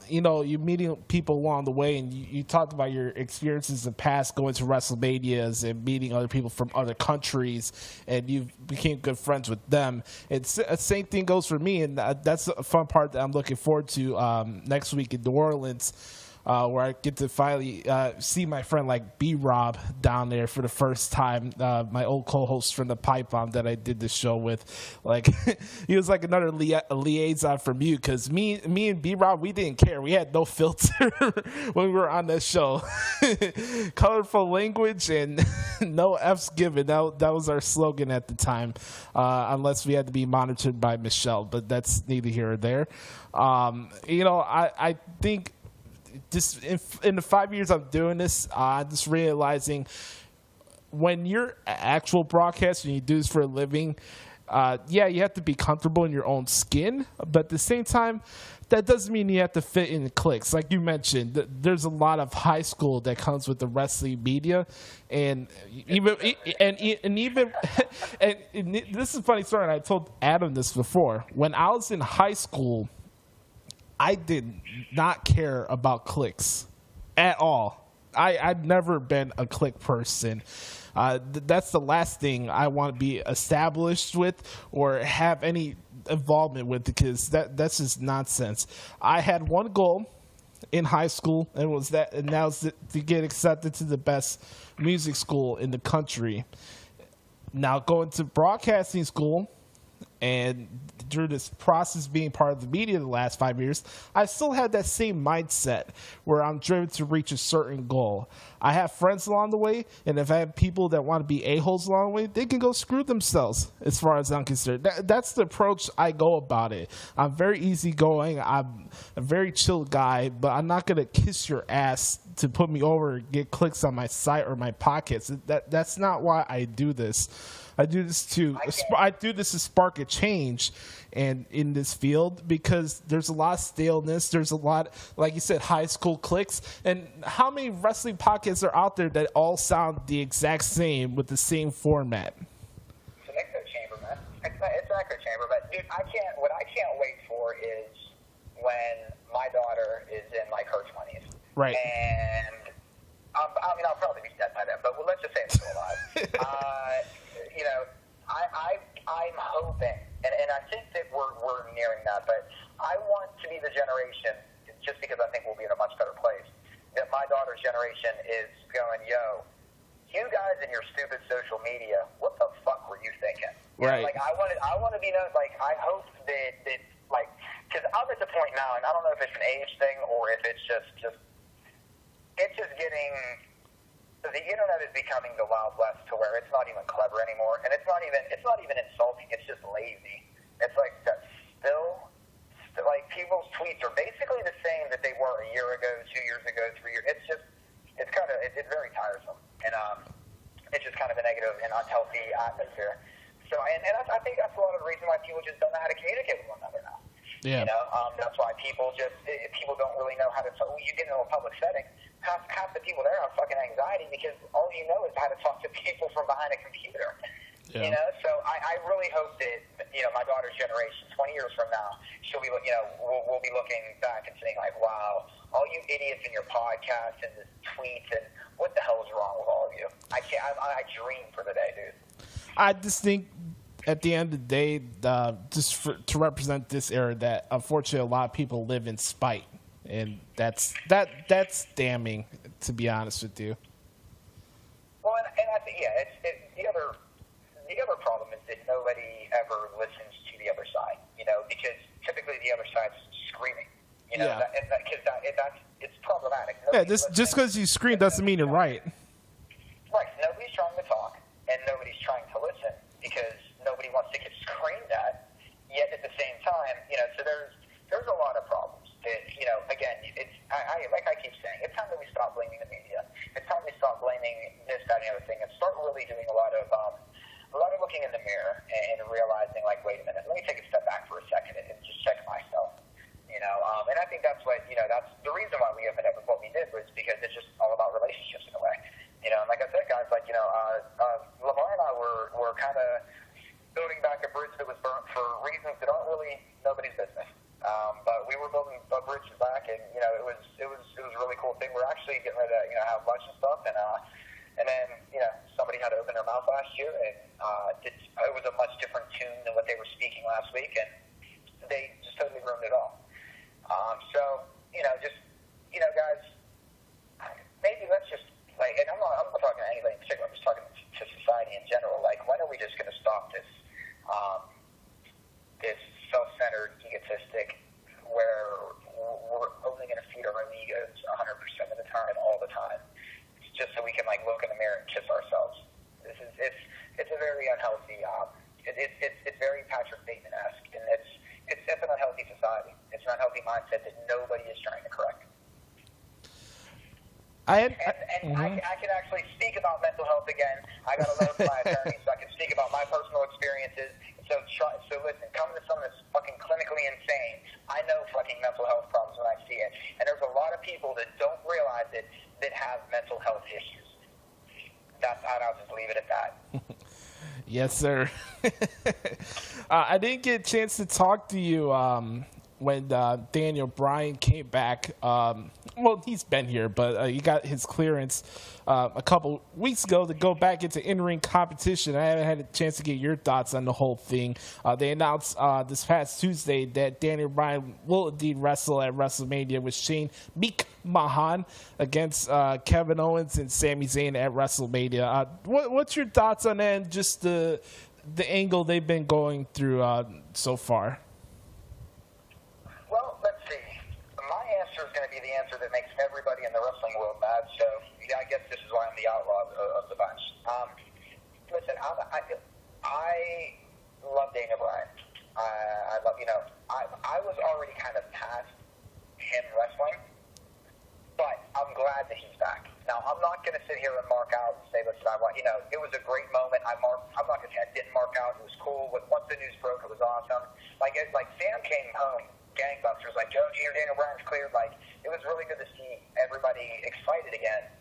you're meeting people along the way, and you talked about your experiences in the past going to WrestleManias and meeting other people from other countries, and you became good friends with them. It's the same thing goes for me, and that's a fun part that I'm looking forward to next week in New Orleans. Where I get to finally see my friend like B-Rob down there for the first time, my old co-host from the Pipe Bomb that I did this show with. Like, he was like another liaison from you, because me and B-Rob, we didn't care. We had no filter when we were on that show. Colorful language and no F's given. That was our slogan at the time, unless we had to be monitored by Michelle, but that's neither here or there. I think just in the 5 years I'm doing this, I'm just realizing when you're actual broadcast and you do this for a living, you have to be comfortable in your own skin, but at the same time, that doesn't mean you have to fit in the cliques. Like you mentioned, there's a lot of high school that comes with the wrestling media, and even this is a funny story. And I told Adam this before. When I was in high school, I did not care about cliques at all. I'd never been a clique person. That's the last thing I want to be established with or have any involvement with, because that's just nonsense. I had one goal in high school, and that was to get accepted to the best music school in the country. Now, going to broadcasting school, and through this process being part of the media the last 5 years, I still had that same mindset where I'm driven to reach a certain goal. I have friends along the way, and if I have people that want to be a-holes along the way, they can go screw themselves as far as I'm concerned. That's the approach I go about it. I'm very easygoing. I'm a very chill guy, but I'm not going to kiss your ass to put me over and get clicks on my site or my pockets. That's not why I do this. I do this to spark a change and in this field, because there's a lot of staleness. There's a lot, like you said, high school cliques. And how many wrestling podcasts are out there that all sound the exact same with the same format? It's an echo chamber, man. It's an echo chamber, but dude, what I can't wait for is when my daughter is in like her 20s. Right. And I'll probably be dead by then, but let's just say I'm still alive. I'm hoping, and I think that we're nearing that, but I want to be the generation, just because I think we'll be in a much better place, that my daughter's generation is going, yo, you guys and your stupid social media, what the fuck were you thinking? Right. Like, I want to be known, like, I hope that like, because I'm at the point now, and I don't know if it's an age thing or if it's just getting, the internet is becoming the Wild West to where it's not even clever anymore, and it's not even insulting. It's just lazy. It's like that like people's tweets are basically the same that they were a year ago, 2 years ago, 3 years. It's very tiresome, and it's just kind of a negative and unhealthy atmosphere. So, and I think that's a lot of the reason why people just don't know how to communicate with one another now. Yeah. That's why people don't really know how to. You get into a public setting, half the people there have fucking anxiety because all you know is how to talk to people from behind a computer. Yeah. So I really hope that my daughter's generation, 20 years from now, she'll be we'll be looking back and saying like, wow, all you idiots in your podcasts and the tweets, and what the hell is wrong with all of you? I dream for the day, dude. I just think at the end of the day, to represent this era, that unfortunately a lot of people live in spite, and that's damning, to be honest with you. Well, and I think the other problem is that nobody ever listens to the other side, because typically the other side's screaming, it's problematic. Just because you scream doesn't mean you're right. Right. Nobody's trying to talk, and nobody's trying to listen because nobody wants to get screamed at. Yet at the same time, so there's a lot of problems. That, again, it's like I keep saying, it's time that we stop blaming the media. It's time we stop blaming this, that, and the other thing, and start really doing a lot of looking in the mirror and realizing, like, wait a minute, let me take a step back for a second and just check myself. And I think that's what that's the reason why we opened up with what we did, was because it's just all about relationships in a way. And like I said, guys, like Lamar and I were kind of building back a bridge that was burnt for reasons that aren't really nobody's business. But we were building a bridge back, and it was a really cool thing. We're actually getting ready to have lunch and stuff, and then somebody had to open their mouth last year, and it was a much different tune than what they were speaking last week, and they just totally ruined it all. So guys, maybe let's just and I'm not talking to anybody in particular. I'm just talking to society in general. Like, when are we just going to stop this this self-centered, egotistic, where we're only going to feed our own egos 100% of the time, all the time, just so we can look in the mirror and kiss ourselves? It's a very unhealthy. It's very Patrick Bateman-esque, and it's an unhealthy society. It's an unhealthy mindset that nobody is trying to correct. I can actually speak about mental health again. I got a letter from my attorney, so I can speak about my personal experiences. So listen, coming to someone that's fucking clinically insane, I know fucking mental health problems when I see it. And there's a lot of people that don't realize it that have mental health issues. I'll just leave it at that. Yes, sir. I didn't get a chance to talk to you when Daniel Bryan came back. Well, he's been here, but he got his clearance a couple weeks ago to go back into in-ring competition. I haven't had a chance to get your thoughts on the whole thing. They announced this past Tuesday that Daniel Bryan will indeed wrestle at WrestleMania with Shane McMahon against Kevin Owens and Sami Zayn at WrestleMania. What's your thoughts on that, and just the angle they've been going through so far? Well, let's see. My answer is going to be the answer that makes everybody in the wrestling world mad, so I guess this is why I'm the outlaw of the bunch. Listen, I love Daniel Bryan. I love, I was already kind of past him wrestling, but I'm glad that he's back. Now, I'm not going to sit here and mark out and say, listen, it was a great moment. I'm not going to say I didn't mark out. It was cool. Once the news broke, it was awesome. Like Sam came home gangbusters, like, Joe, Daniel Bryan's cleared. Like, it was really good to see everybody excited again.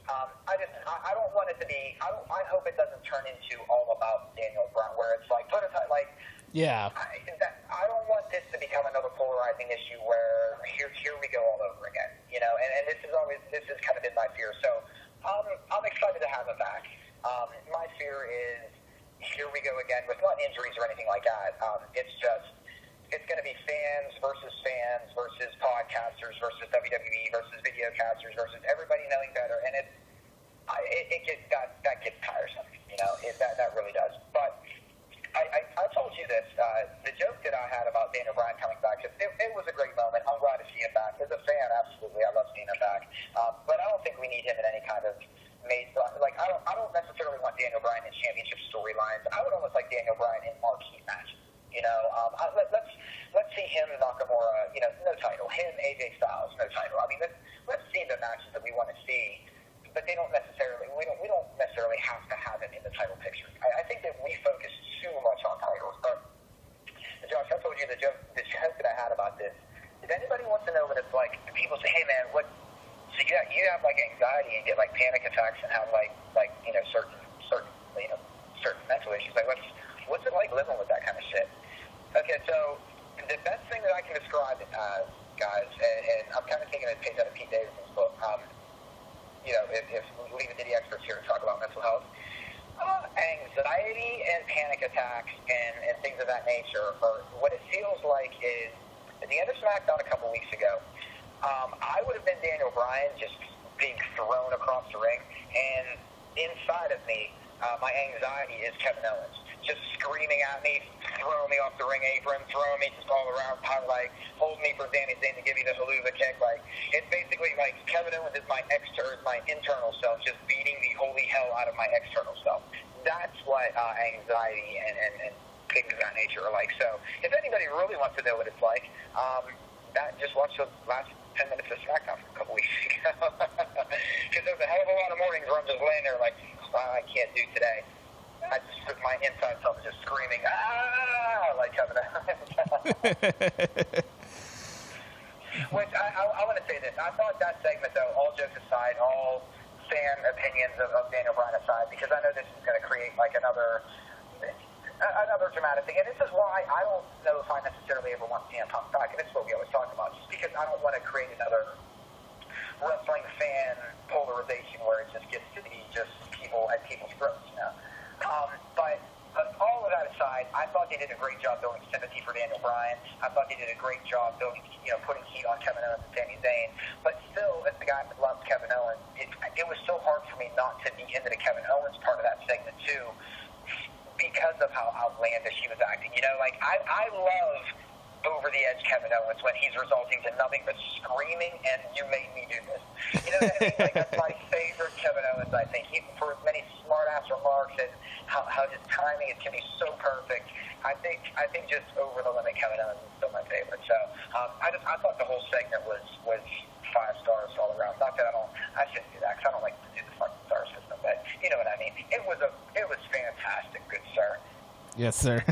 I don't want it to be. I hope it doesn't turn into all about Daniel Bryan, where it's like prototype. Like, yeah. I don't want this to become another polarizing issue where here we go all over again. And this has kind of been my fear. So I'm excited to have him back. My fear is here we go again with not injuries or anything like that. It's going to be fans versus podcasters versus WWE versus videocasters versus everybody knowing better, and that gets tiresome. That really does. But I told you this. The joke that I had about Daniel Bryan coming back, it was a great moment. I'm glad to see him back. As a fan, absolutely, I love seeing him back. But I don't think we need him in any kind of I don't necessarily want Daniel Bryan in championship storylines. I would almost like Daniel Bryan in marquee matches. Let's see him, Nakamura, no title. Him, AJ Styles, no title. I mean, let's see the matches that we want to see, but we don't necessarily have to have him in the title picture. I think that we focus too much on titles. But Josh, I told you the joke that I had about this. If anybody wants to know what it's like, people say, hey man, so you have anxiety and get panic attacks and have certain mental issues. What's it like living with that kind of shit? Okay, so the best thing that I can describe it as, guys, and I'm kind of taking a page out of Pete Davidson's book, if leave the experts here to talk about mental health, Anxiety and panic attacks and things of that nature. Or what it feels like is, at the end of SmackDown a couple weeks ago, I would have been Daniel Bryan, just being thrown across the ring, and inside of me, my anxiety is Kevin Owens, just screaming at me, throwing me off the ring apron, throwing me just all around, like hold me for Sami Zayn to give me the haluva kick. Like, it's basically like Kevin Owens is my internal self, just beating the holy hell out of my external self. That's what anxiety and things of that nature are like. So if anybody really wants to know what it's like, just watch the last 10 minutes of SmackDown from a couple weeks ago. Because there's a hell of a lot of mornings where I'm just laying there like, I can't do today. My inside self is just screaming, like Kevin Owens. Which I want to say this. I thought that segment, though, all jokes aside, all fan opinions of Daniel Bryan aside, because I know this is going to create like another dramatic thing. And this is why I don't know if I necessarily ever want CM Punk back, and it's what we always talk about, just because I don't want to create another wrestling fan polarization where it just gets to be just people at people's throats, you know. But all of that aside, I thought they did a great job building sympathy for Daniel Bryan. I thought they did a great job building, putting heat on Kevin Owens and Sami Zayn. But still, as the guy that loves Kevin Owens, it was so hard for me not to be into the Kevin Owens part of that segment too, because of how outlandish he was acting. I love over-the-edge Kevin Owens when he's resulting to nothing but screaming and "you made me do this." You know what I mean? Like, that's my favorite Kevin Owens, I think. For as many smart-ass remarks and how his timing can be so perfect, I think just over-the-limit Kevin Owens is still my favorite. So I thought the whole segment was 5 stars all around. Not that I shouldn't do that because I don't like to do the fucking star system, but you know what I mean. It was fantastic, good sir. Yes, sir.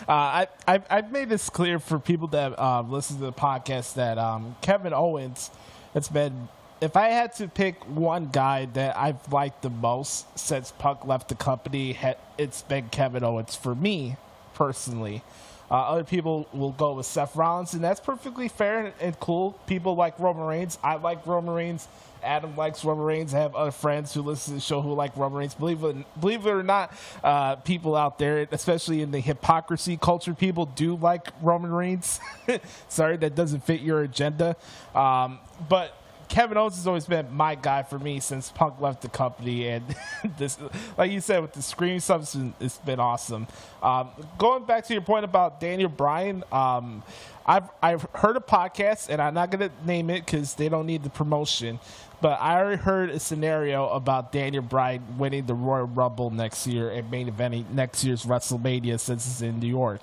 I've made this clear for people that listen to the podcast that Kevin Owens, if I had to pick one guy that I've liked the most since Punk left the company, it's been Kevin Owens for me, personally. Other people will go with Seth Rollins, and that's perfectly fair and cool. People like Roman Reigns. I like Roman Reigns. Adam likes Roman Reigns. I have other friends who listen to the show who like Roman Reigns. Believe it or not, people out there, especially in the hypocrisy culture, people do like Roman Reigns. Sorry, that doesn't fit your agenda. But Kevin Owens has always been my guy for me since Punk left the company, and this, like you said, with the screaming stuff, it's been awesome. Going back to your point about Daniel Bryan, I've heard a podcast, and I'm not going to name it because they don't need the promotion, but I already heard a scenario about Daniel Bryan winning the Royal Rumble next year and main eventing next year's WrestleMania since it's in New York.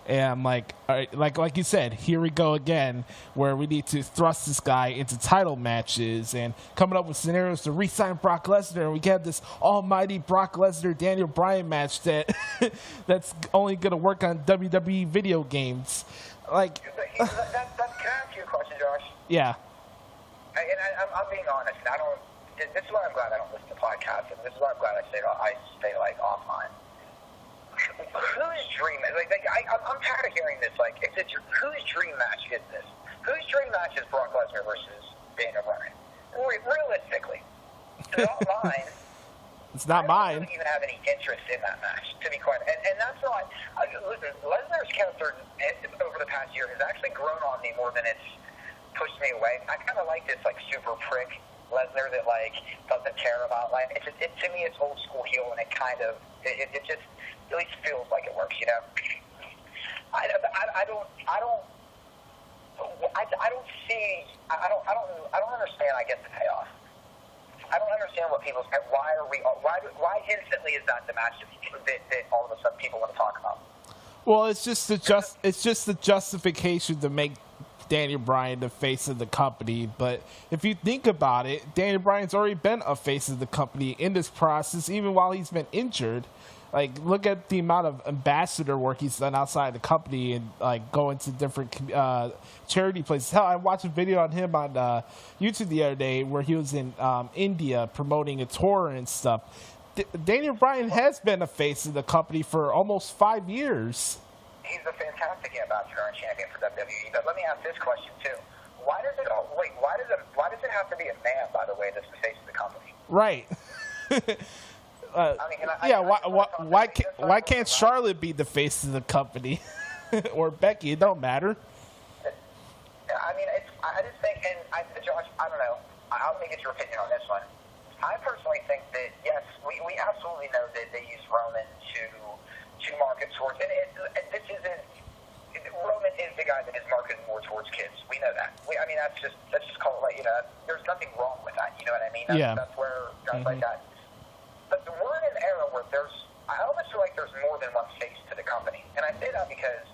And I'm like, all right, like you said, here we go again, where we need to thrust this guy into title matches and coming up with scenarios to re-sign Brock Lesnar. And we get this almighty Brock Lesnar Daniel Bryan match that's only going to work on WWE video games. Like, can I ask you a question, Josh? Yeah. I'm being honest. This is why I'm glad I don't listen to podcasts, and this is why I'm glad I stay offline. Whose dream? I'm tired of hearing this. Whose dream match is this? Whose dream match is Brock Lesnar versus Daniel Bryan? Realistically, it's not mine. It's not mine. I don't even have any interest in that match, to be quite. And that's not. Listen, Lesnar's character over the past year has actually grown on me more than it's pushed me away. I kind of like this super prick Lesnar that doesn't care about to me it's old school heel, and it kind of it just at least feels like it works, you know. I don't understand. I guess the payoff. I don't understand what people's. Why instantly is that the match that all of a sudden people want to talk about? Well, it's just the justification to make Daniel Bryan the face of the company. But if you think about it, Daniel Bryan's already been a face of the company in this process, even while he's been injured. Look at the amount of ambassador work he's done outside the company and going to different charity places. Hell, I watched a video on him on YouTube the other day where he was in India promoting a tour and stuff. Daniel Bryan has been a face of the company for almost 5 years. He's a fantastic ambassador and champion for WWE. But let me ask this question too: why does it have to be a man? By the way, that's the face of the company. Right. Why can't Charlotte be the face of the company, or Becky? It don't matter. I mean, I just think, and Josh, I don't know. I'll let me get your opinion on this one. I personally think that yes, we absolutely know that they use Roman to market towards, and this isn't. Roman is the guy that is marketed more towards kids. We know that. Let's just call it there's nothing wrong with that. You know what I mean? That's where guys like that. But we're in an era where I almost feel like there's more than one face to the company, and I say that because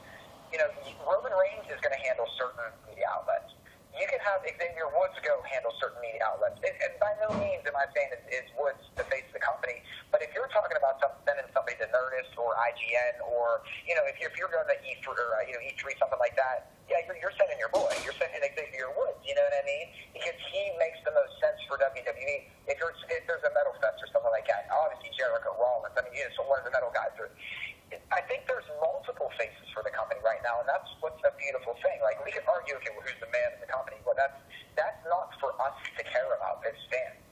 Roman Reigns is going to handle certain media outlets. You can have Xavier Woods go handle certain media outlets, and by no means am I saying is Woods the face of the company. But if you're talking about sending somebody to Nerdist or IGN, or if you're going to E3 or E3 something like that, yeah, you're sending your boy. You're sending Xavier Woods. You know what I mean? Because he makes the most sense for WWE. If there's a metal fest or something like that, obviously Jericho, Rollins. So one of the metal guys. I think there's multiple faces for the company right now, and that's what's a beautiful thing. Like, we can argue, okay, well, who's the man in the company? But that's not for us to care about as fans.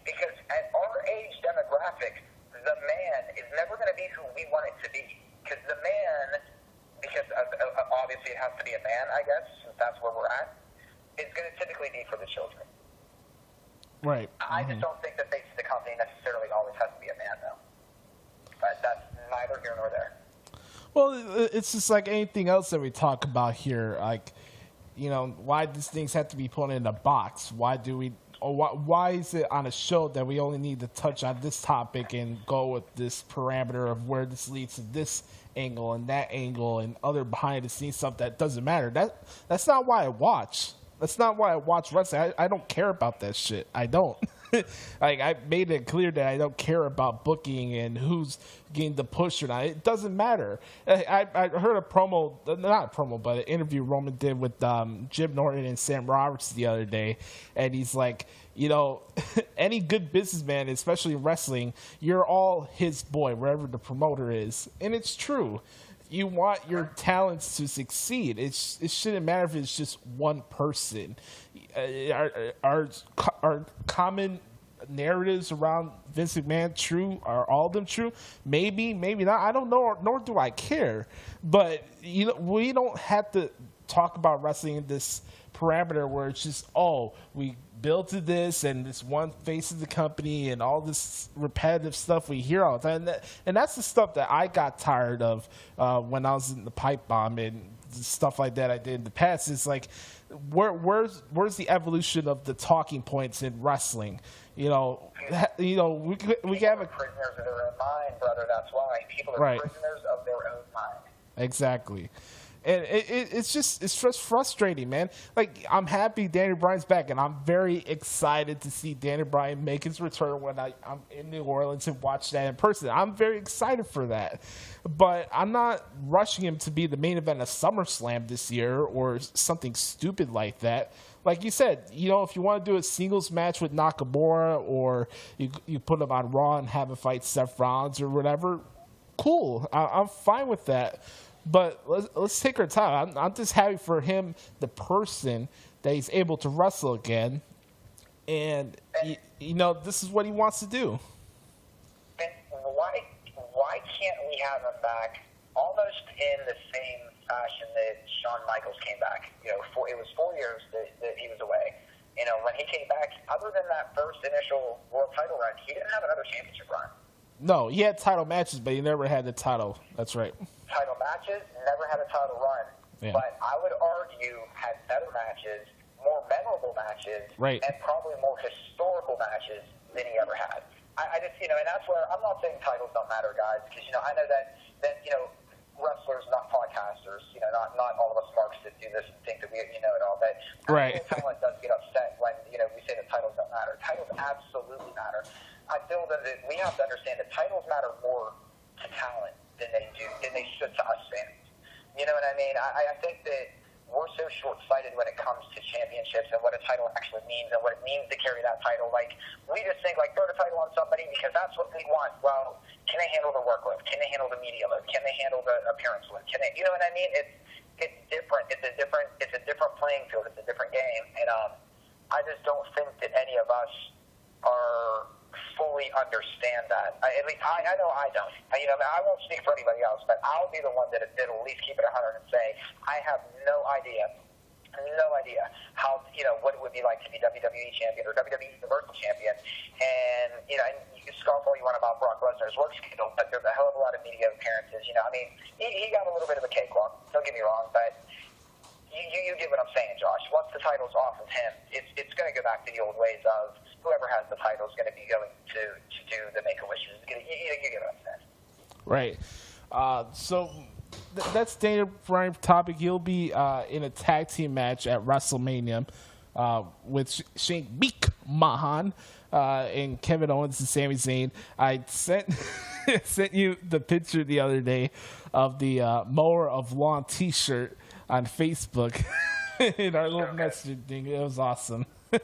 Because at our age demographic, the man is never going to be who we want it to be. Because the man, obviously it has to be a man, I guess, since that's where we're at, is going to typically be for the children. Right. I just don't think the face of the company necessarily always has to be a man, though. But that's neither here nor there. Well, it's just like anything else that we talk about here. Like, why these things have to be put in a box? Why is it on a show that we only need to touch on this topic and go with this parameter of where this leads to this angle and that angle and other behind the scenes stuff that doesn't matter? That's not why I watch. That's not why I watch wrestling. I don't care about that shit. I don't. Like, I made it clear that I don't care about booking and who's getting the push or not. It doesn't matter. I heard an interview Roman did with Jim Norton and Sam Roberts the other day, and he's like, any good businessman, especially in wrestling, you're all his boy, wherever the promoter is. And it's true. You want your talents to succeed. It shouldn't matter if it's just one person. Are common narratives around Vince McMahon true? Are all of them true? Maybe not. I don't know, nor do I care. But we don't have to talk about wrestling in this parameter where it's just, we built to this and this one face of the company and all this repetitive stuff we hear all the time. And that's the stuff that I got tired of when I was in the pipe bomb and stuff like that I did in the past. It's like, where's the evolution of the talking points in wrestling? We have prisoners of their own mind, brother. That's why people are prisoners of their own mind. Exactly. And it's just frustrating, man. Like, I'm happy Daniel Bryan's back, and I'm very excited to see Daniel Bryan make his return when I'm in New Orleans and watch that in person. I'm very excited for that. But I'm not rushing him to be the main event of SummerSlam this year or something stupid like that. Like you said, if you want to do a singles match with Nakamura, or you put him on Raw and have him fight Seth Rollins or whatever, cool. I'm fine with that. But let's take our time. I'm just happy for him, the person, that he's able to wrestle again. And, this is what he wants to do. And why can't we have him back almost in the same fashion that Shawn Michaels came back? It was 4 years that he was away. When he came back, other than that first initial world title run, he didn't have another championship run. No, he had title matches, but he never had the title. That's right. Title matches, never had a title run. Yeah. But I would argue had better matches, more memorable matches, right, and probably more historical matches than he ever had. I just, and that's where I'm not saying titles don't matter, guys, because, I know that wrestlers, not podcasters, not all of us marks that do this and think that we know it all, but right. Talent does get upset when, we say that titles don't matter. Titles absolutely matter. I feel that we have to understand that titles matter more to talent than they should to us fans. You know what I mean? I think that we're so short-sighted when it comes to championships and what a title actually means and what it means to carry that title. Like, we just think, throw the title on somebody because that's what we want. Well, can they handle the workload? Can they handle the media load? Can they handle the appearance load? You know what I mean? It's different. It's a different playing field. It's a different game. And I just don't think that any of us are fully understand that. At least I know I don't. I won't speak for anybody else, but I'll be the one that'll at least keep it 100 and say I have no idea how, what it would be like to be WWE champion or WWE Universal champion. And, and you can scoff all you want about Brock Lesnar's work schedule, but there's a hell of a lot of media appearances. He got a little bit of a cakewalk, don't get me wrong, but you get what I'm saying, Josh. Once the title's off of him, it's going to go back to the old ways of whoever has the title is going to be going to do the Make-A-Wishes. You get what I'm saying. Right. So that's Daniel Bryan's topic. He'll be in a tag team match at WrestleMania with Shane McMahon and Kevin Owens and Sami Zayn. I sent you the picture the other day of the Mower of Lawn T-shirt on Facebook in our little messaging thing. It was awesome. It's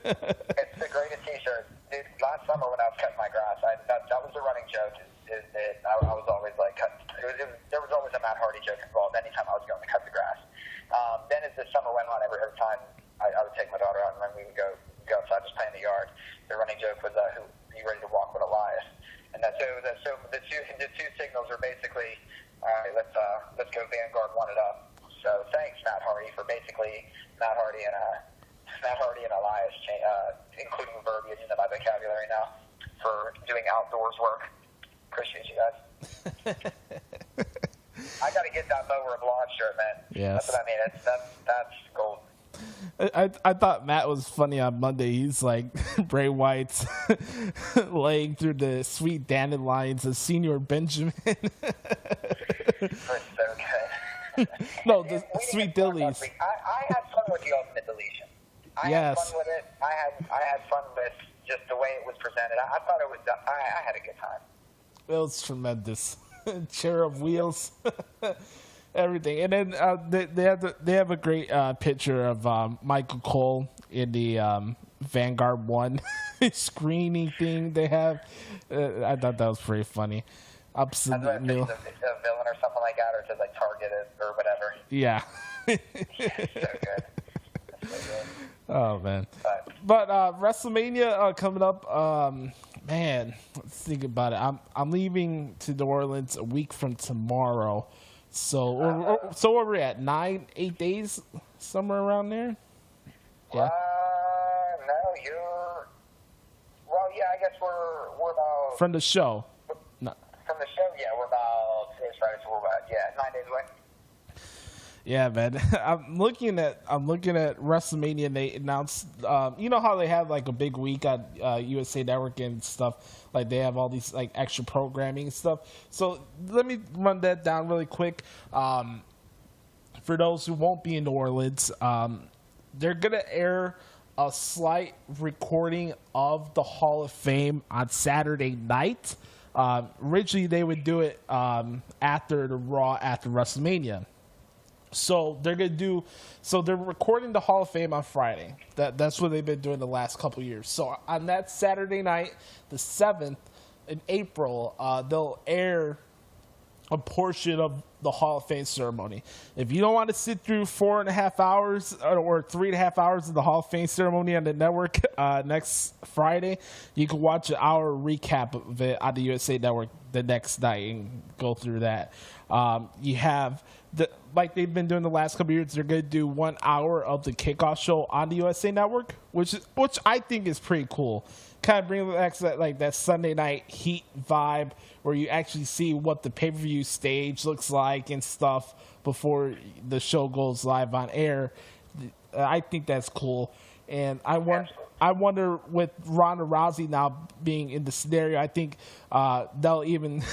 the greatest T-shirt. Dude, last summer when I was cutting my grass, that was a running joke. I was always like, there was always a Matt Hardy joke involved anytime I was going to cut the grass. Then as the summer went on, every time I would take my daughter out and then we would go outside, just play in the yard. The running joke was, who are you ready to walk with Elias? And so the two signals are basically, all right, let's go Vanguard, one it up. So thanks, Matt Hardy, for basically Matt Hardy and Elias, including verbiage into my vocabulary now, for doing outdoors work. Appreciate you guys. I got to get that Mower of Lawn shirt, man. Yes. That's what I mean. That's gold. I thought Matt was funny on Monday. He's like Bray Wyatt's laying through the sweet dandelions of Senior Benjamin. It's so good. No, the sweet dillies. I had fun with the Ultimate Deletion. I had fun with it. I had fun with just the way it was presented. I thought it was. I had a good time. It was tremendous. Chair of wheels, everything, and then they have a great picture of Michael Cole in the Vanguard 1 screening thing they have. I thought that was pretty funny. Absolutely. A villain or something like that, or just like targeted or whatever. Yeah. So good. So good. Oh man. But WrestleMania coming up. Man, let's think about it. I'm leaving to New Orleans a week from tomorrow. So where we're at 8 days, somewhere around there. Yeah. No, you're. Well, yeah, I guess we're about. From the show. No. From the show, yeah, we're about. Today's Friday, so we're about 9 days away. Yeah, man. I'm looking at WrestleMania, and they announced, you know how they have like a big week on USA Network and stuff, like they have all these like extra programming and stuff. So let me run that down really quick. For those who won't be in New Orleans, they're gonna air a slight recording of the Hall of Fame on Saturday night. Originally, they would do it after the Raw after WrestleMania. So they're recording the Hall of Fame on Friday. That's what they've been doing the last couple years. So on that Saturday night, the 7th in April, they'll air a portion of the Hall of Fame ceremony. If you don't want to sit through 4.5 hours or 3.5 hours of the Hall of Fame ceremony on the network next Friday, you can watch an hour recap of it on the USA Network the next night and go through that. You have like they've been doing the last couple of years, they're going to do 1 hour of the kickoff show on the USA Network, which I think is pretty cool. Kind of bring back that Sunday night Heat vibe where you actually see what the pay-per-view stage looks like and stuff before the show goes live on air. I think that's cool. And I wonder with Ronda Rousey now being in the scenario, I think they'll even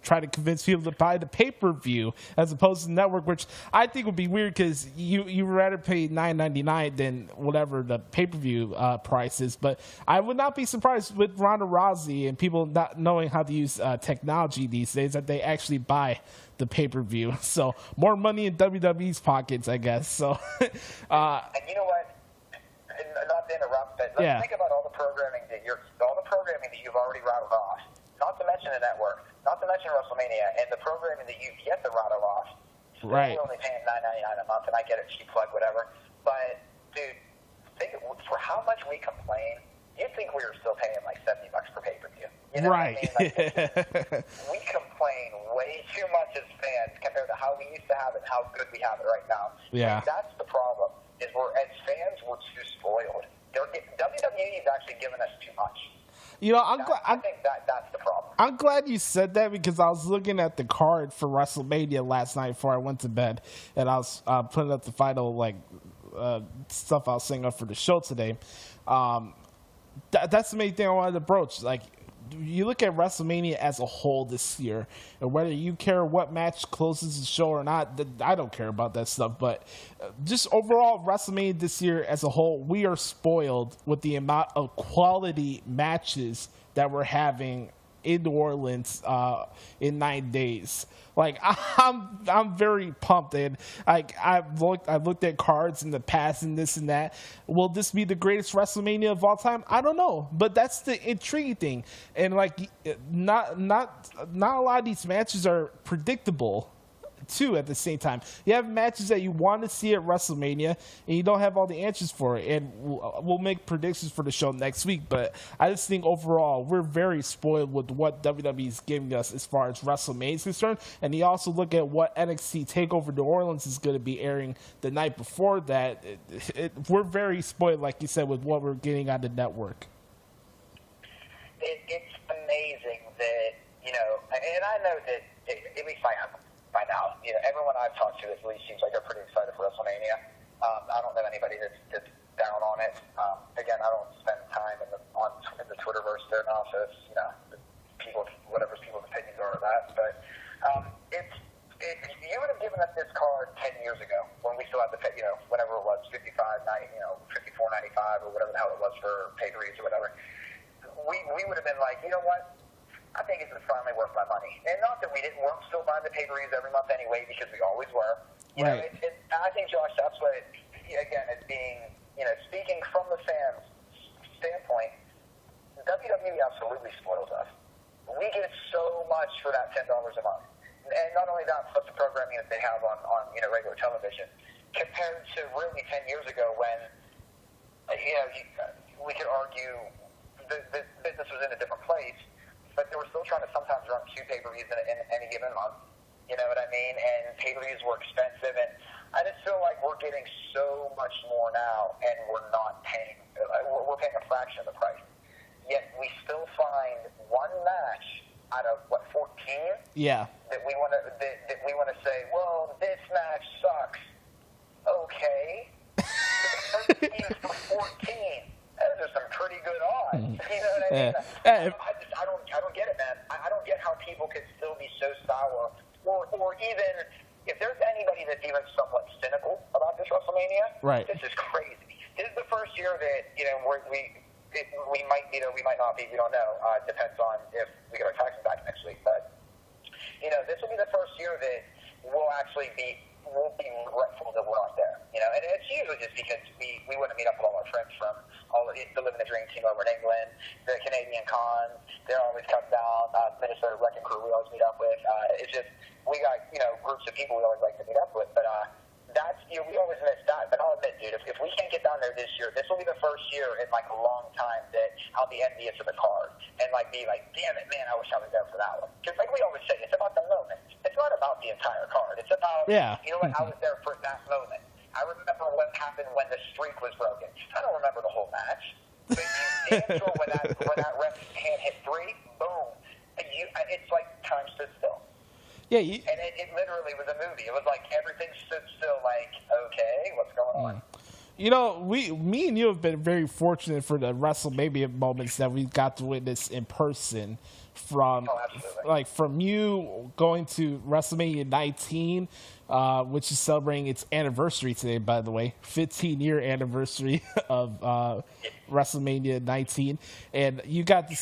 try to convince people to buy the pay-per-view as opposed to the network, which I think would be weird because you would rather pay $9.99 than whatever the pay-per-view price is. But I would not be surprised with Ronda Rousey and people not knowing how to use technology these days that they actually buy the pay-per-view. So more money in WWE's pockets, I guess. So, and you know what? Not to interrupt, but let's think about all the programming that you've already rattled off. Not to mention the network, not to mention WrestleMania, and the programming that you've yet to rattle off. Still, right. We're only paying $9.99 a month, and I get it, cheap plug, whatever. But, dude, think for how much we complain you'd think we were still paying like $70 per pay-per-view. You know Right. what I mean? Like, we complain way too much as fans compared to how we used to have it and how good we have it right now. Yeah. And that's the problem, is as fans, we're too spoiled. WWE is actually giving us too much. You know, I think that's the problem. I'm glad you said that because I was looking at the card for WrestleMania last night before I went to bed, and I was putting up the final stuff I was saying up for the show today. That's the main thing I wanted to broach. Like, you look at WrestleMania as a whole this year, and whether you care what match closes the show or not, I don't care about that stuff. But just overall, WrestleMania this year as a whole, we are spoiled with the amount of quality matches that we're having in New Orleans in 9 days. Like, I'm very pumped, and I've looked at cards in the past and this and that. Will this be the greatest WrestleMania of all time? I don't know, but that's the intriguing thing. And like, not a lot of these matches are predictable too. At the same time, you have matches that you want to see at WrestleMania, and you don't have all the answers for it. And we'll make predictions for the show next week. But I just think overall we're very spoiled with what WWE is giving us as far as WrestleMania is concerned. And you also look at what NXT Takeover New Orleans is going to be airing the night before that. We're very spoiled, like you said, with what we're getting on the network. It's amazing that, you know, and I know that at least I am. By now, you know, everyone I've talked to at least seems like they're pretty excited for WrestleMania. I don't know anybody that's down on it. Again, I don't spend time in the Twitterverse there now, so it's, you know, whatever people's opinions are of that. But you would have given us this card 10 years ago when we still had the, you know, whatever it was, 55, 90, you know, 54.95 or whatever the hell it was for pay-per-views or whatever. We would have been like, you know what? I think it's finally worth my money. And not that we weren't still buying the pay-per-views every month anyway, because we always were. You know, I think, Josh, that's what, again, it's being, you know, speaking from the fans' standpoint, WWE absolutely spoils us. We get so much for that $10 a month. And not only that, plus the programming that they have on you know, regular television, compared to really 10 years ago when, you know, we could argue the business was in a different place, but they were still trying to sometimes run 2 pay-per-views in any given month. You know what I mean? And pay-per-views were expensive, and I just feel like we're getting so much more now, and we're not paying. We're paying a fraction of the price. Yet we still find one match out of 14? Yeah. That we want to say, well, this match sucks. Okay. 13 for 14. Those are some pretty good odds. You know what I mean? I don't get it, man. I don't get how people can still be so sour, or even if there's anybody that's even somewhat cynical about this WrestleMania. Right. This is crazy. This is the first year that, you know, we might be there, we might not be. We don't know. It depends on if we get our taxes back next week. But you know, this will be the first year that we'll actually be regretful that we're not there. You know, and it's usually just because we want to meet up with all our friends from all the Living the Dream team over in England, the Canadian cons. They're always come down. Minnesota Wrecking Crew we always meet up with. It's just we got, you know, groups of people we always like to meet up with. But that's, you know, we always miss that. But I'll admit, dude, if we can't get down there this year, this will be the first year in like a long time that I'll be envious of the card and like be like, damn it, man, I wish I was there for that one. Because like we always say, it's about the moment. It's not about the entire card. It's about, you know what, I was there for that moment. I remember what happened when the streak was broken. I don't remember the whole match. But you damn sure when that ref's hand hit 3, boom. It's like time stood still. Yeah, and it literally was a movie. It was like everything stood still. Like, okay, what's going on? You know, me and you have been very fortunate for the WrestleMania moments that we got to witness in person. From you going to WrestleMania 19, which is celebrating its anniversary today, by the way, 15-year anniversary of WrestleMania 19, and you got to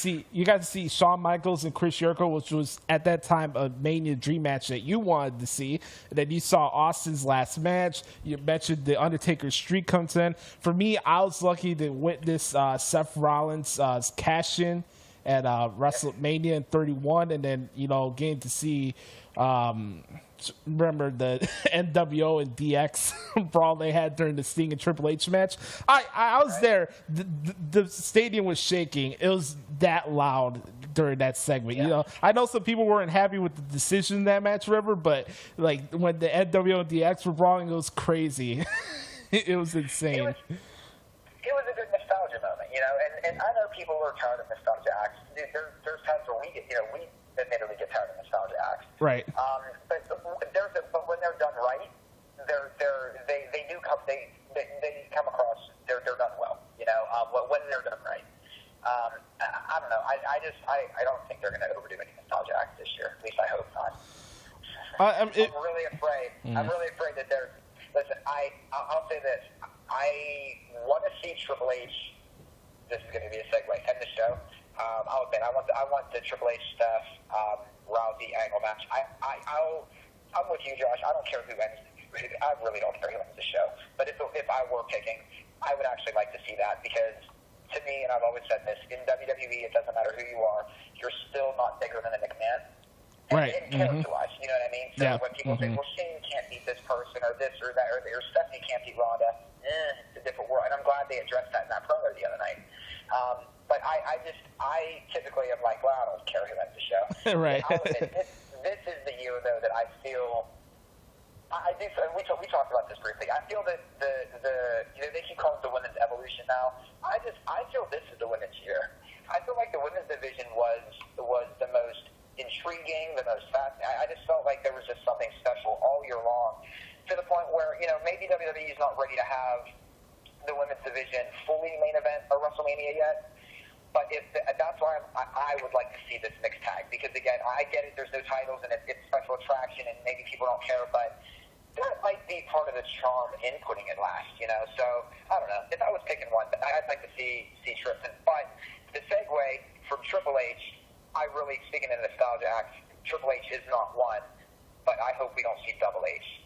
see Shawn Michaels and Chris Jericho, which was at that time a Mania dream match that you wanted to see. And then you saw Austin's last match. You mentioned the Undertaker's streak comes in. For me, I was lucky to witness Seth Rollins' cash in at WrestleMania in 31, and then getting to see remember the NWO and DX brawl they had during the Sting and Triple H match. I was there. The stadium was shaking. It was that loud during that segment. Yeah. I know some people weren't happy with the decision in that match, River, but like when the NWO and DX were brawling, it was crazy. It was insane. It was a good nostalgia moment, and I know people are tired of nostalgia acts. There's times where we admittedly get tired of nostalgia acts. Right. But when they're done right, they come across they're done well. When they're done right. I don't know. I don't think they're going to overdo any nostalgia acts this year. At least I hope not. I'm really afraid. I'm really afraid that they're. Listen, I'll say this. I want to see Triple H. This is going to be a segue. End the show. I'll admit, I want the Triple H Steph Rousey angle match. I'm with you, Josh. I don't care who ends. I really don't care who ends the show. But if I were picking, I would actually like to see that because, to me, and I've always said this, in WWE, it doesn't matter who you are, you're still not bigger than a McMahon. Right. And character-wise, you know what I mean? So when people say, well, Shane can't beat this person, or this or that, or Stephanie can't beat Ronda, it's a different world. And I'm glad they addressed that in that promo the other night. But I typically am like, well, I don't care who ends the show. Right. I'll admit, this is the year, though, that I feel, I do, we talked about this briefly. I feel that they keep calling it the women's evolution now. I feel this is the women's year. I feel like the women's division was the most intriguing, the most fast. I just felt like there was just something special all year long, to the point where maybe WWE is not ready to have the women's division fully main event or WrestleMania yet. But that's why I would like to see this mixed tag, because again, I get it. There's no titles and it's special attraction, and maybe people don't care, but that might be part of the charm in putting it last. So I don't know. If I was picking one, I'd like to see Tristan. But the segue from Triple H, I really, speaking of nostalgia acts, Triple H is not one, but I hope we don't see Double H.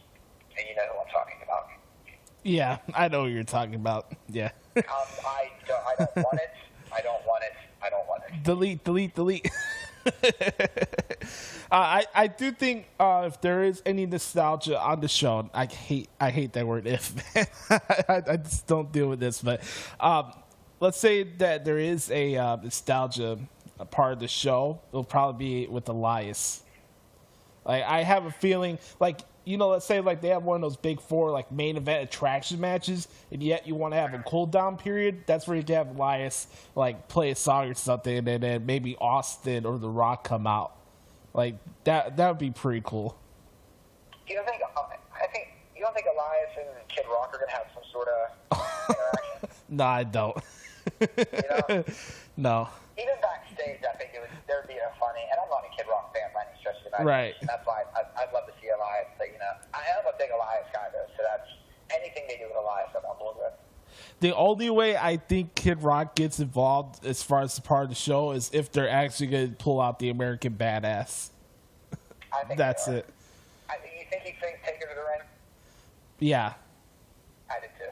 And you know who I'm talking about. Yeah, I know what you're talking about. Yeah. I don't want it. I don't want it. I don't want it. Delete. I do think if there is any nostalgia on the show, I hate that word if. I just don't deal with this, but let's say that there is a nostalgia part of the show. It'll probably be with Elias. Like, I have a feeling, like, let's say like they have one of those big four like main event attraction matches, and yet you want to have a cool down period. That's where you can have Elias like play a song or something, and then maybe Austin or The Rock come out. Like that would be pretty cool. You don't think Elias and Kid Rock are gonna have some sort of interaction? No, I don't. No. Even backstage, I think there'd be a funny, and I'm not a Kid Rock fan by any stretch of the imagination. Right. That's why I'd love to see Elias, but I am a big Elias guy though, so that's anything they do with Elias, I'm on board with. The only way I think Kid Rock gets involved as far as the part of the show is if they're actually going to pull out the American Badass. I think that's it. You think he can take her to the ring? Yeah. I did too.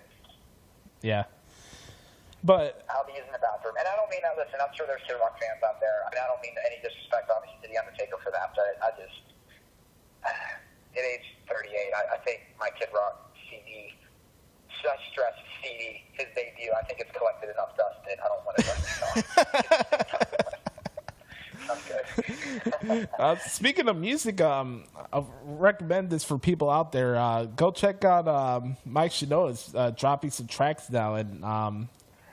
Yeah. But I'll be using the bathroom. And I don't mean that, listen, I'm sure there's Kid Rock fans out there. I mean, I don't mean any disrespect, obviously, to The Undertaker for that, but at age 38, I think my Kid Rock CD, Such Stress CD, his debut, I think it's collected enough dust that I don't want to dust it off. Speaking of music, I recommend this for people out there. Go check out Mike Shinoda's dropping some tracks now, and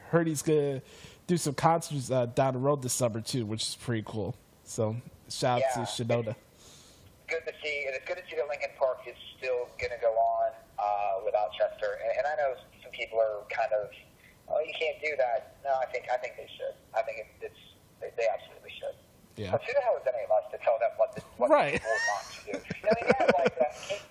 heard he's gonna do some concerts down the road this summer too, which is pretty cool. So shout out to Shinoda. Good to see, and it's good to see that Linkin Park is still gonna go on without Chester. And I know some people are kind of, oh, you can't do that. No, I think they should. I think they absolutely should. Yeah. But who the hell is any of us to tell them what right. people want to do? They have like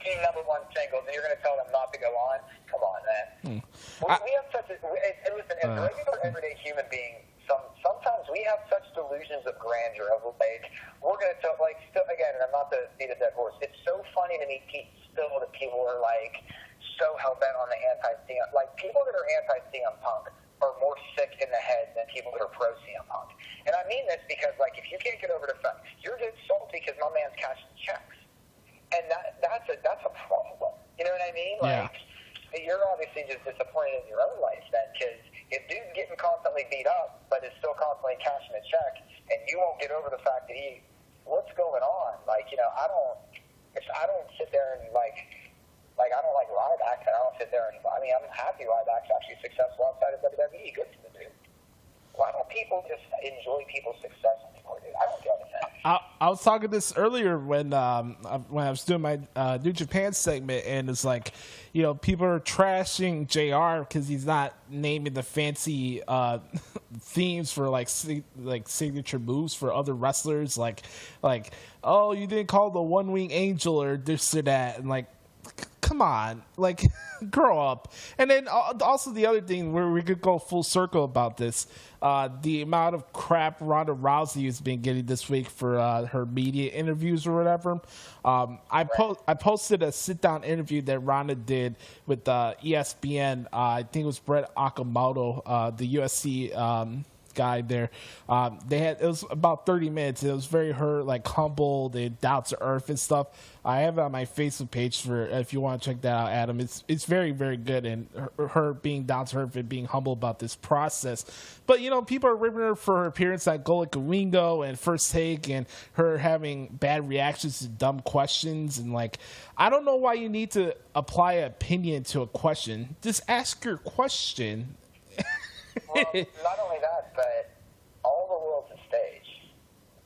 18 number one singles, and you're going to tell them not to go on? Come on, man. We have such a, listen, as a regular everyday human being, sometimes we have such delusions of grandeur of like, we're going to tell, like, still, again, and I'm not to beat a dead horse, it's so funny to me still that people are like so hell-bent on the anti-CM, like people that are anti-CM Punk are more sick in the head than people that are pro CM Punk. And I mean this because, like, if you can't get over the fact, you're just salty because my man's cashing checks. And that's a problem. You know what I mean? Yeah. Like, you're obviously just disappointed in your own life then, because if dude's getting constantly beat up, but is still constantly cashing a check, and you won't get over the fact that what's going on? Like, you know, I don't sit there and I don't like Ryback, and I don't sit there and, I mean, I'm happy Ryback's actually successful outside of WWE. Good for the dude. Why don't people just enjoy people's success anymore, dude? I don't get it. I was talking this earlier when I was doing my New Japan segment, and it's like, you know, people are trashing JR because he's not naming the fancy themes for like signature moves for other wrestlers, like oh, you didn't call the One Wing Angel or this or that, and like, come on, like, grow up. And then also the other thing where we could go full circle about this, the amount of crap Ronda Rousey has been getting this week for her media interviews or whatever. I posted a sit-down interview that Ronda did with ESPN. I think it was Brett Okamoto, the USC guy there. It was about 30 minutes. It was very humble, the down to earth and stuff. I have it on my Facebook page for if you want to check that out, Adam. It's very, very good, and her being down to earth and being humble about this process. But you know, people are ripping her for her appearance at Go Like a Wingo and First Take, and her having bad reactions to dumb questions. And like, I don't know why you need to apply an opinion to a question. Just ask your question. Well, not only that, but all the world's a stage.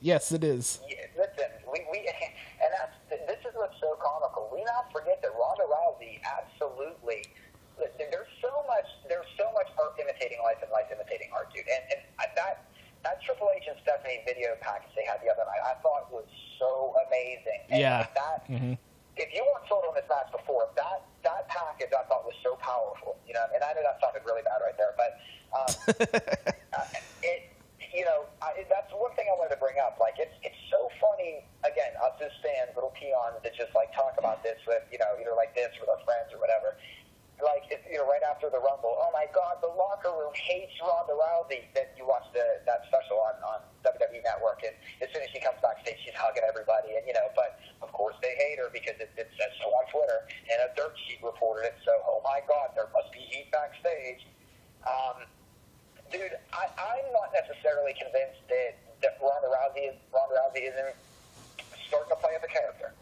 Yes, it is. Yeah, listen, and this is what's so comical. We not forget that Ronda Rousey absolutely. Listen, there's so much art imitating life and life imitating art, dude. And that Triple H and Stephanie video package they had the other night, I thought was so amazing. And yeah. If you weren't sold on this match before, that package I thought was so powerful. You know, and I know that sounded really bad right there, but. That's one thing I wanted to bring up. Like, it's so funny. Again, us as fans, little peons that just like talk about this with either like this with our friends or whatever. Like, right after the Rumble, oh my God, the locker room hates Ronda Rousey. That you watch that special on WWE Network, and as soon as she comes backstage, she's hugging everybody, and but of course they hate her because it says so on Twitter, and a dirt sheet reported it. So, oh my God, there must be heat backstage. Dude, I'm not necessarily convinced that Ronda Rousey isn't starting to play up a character.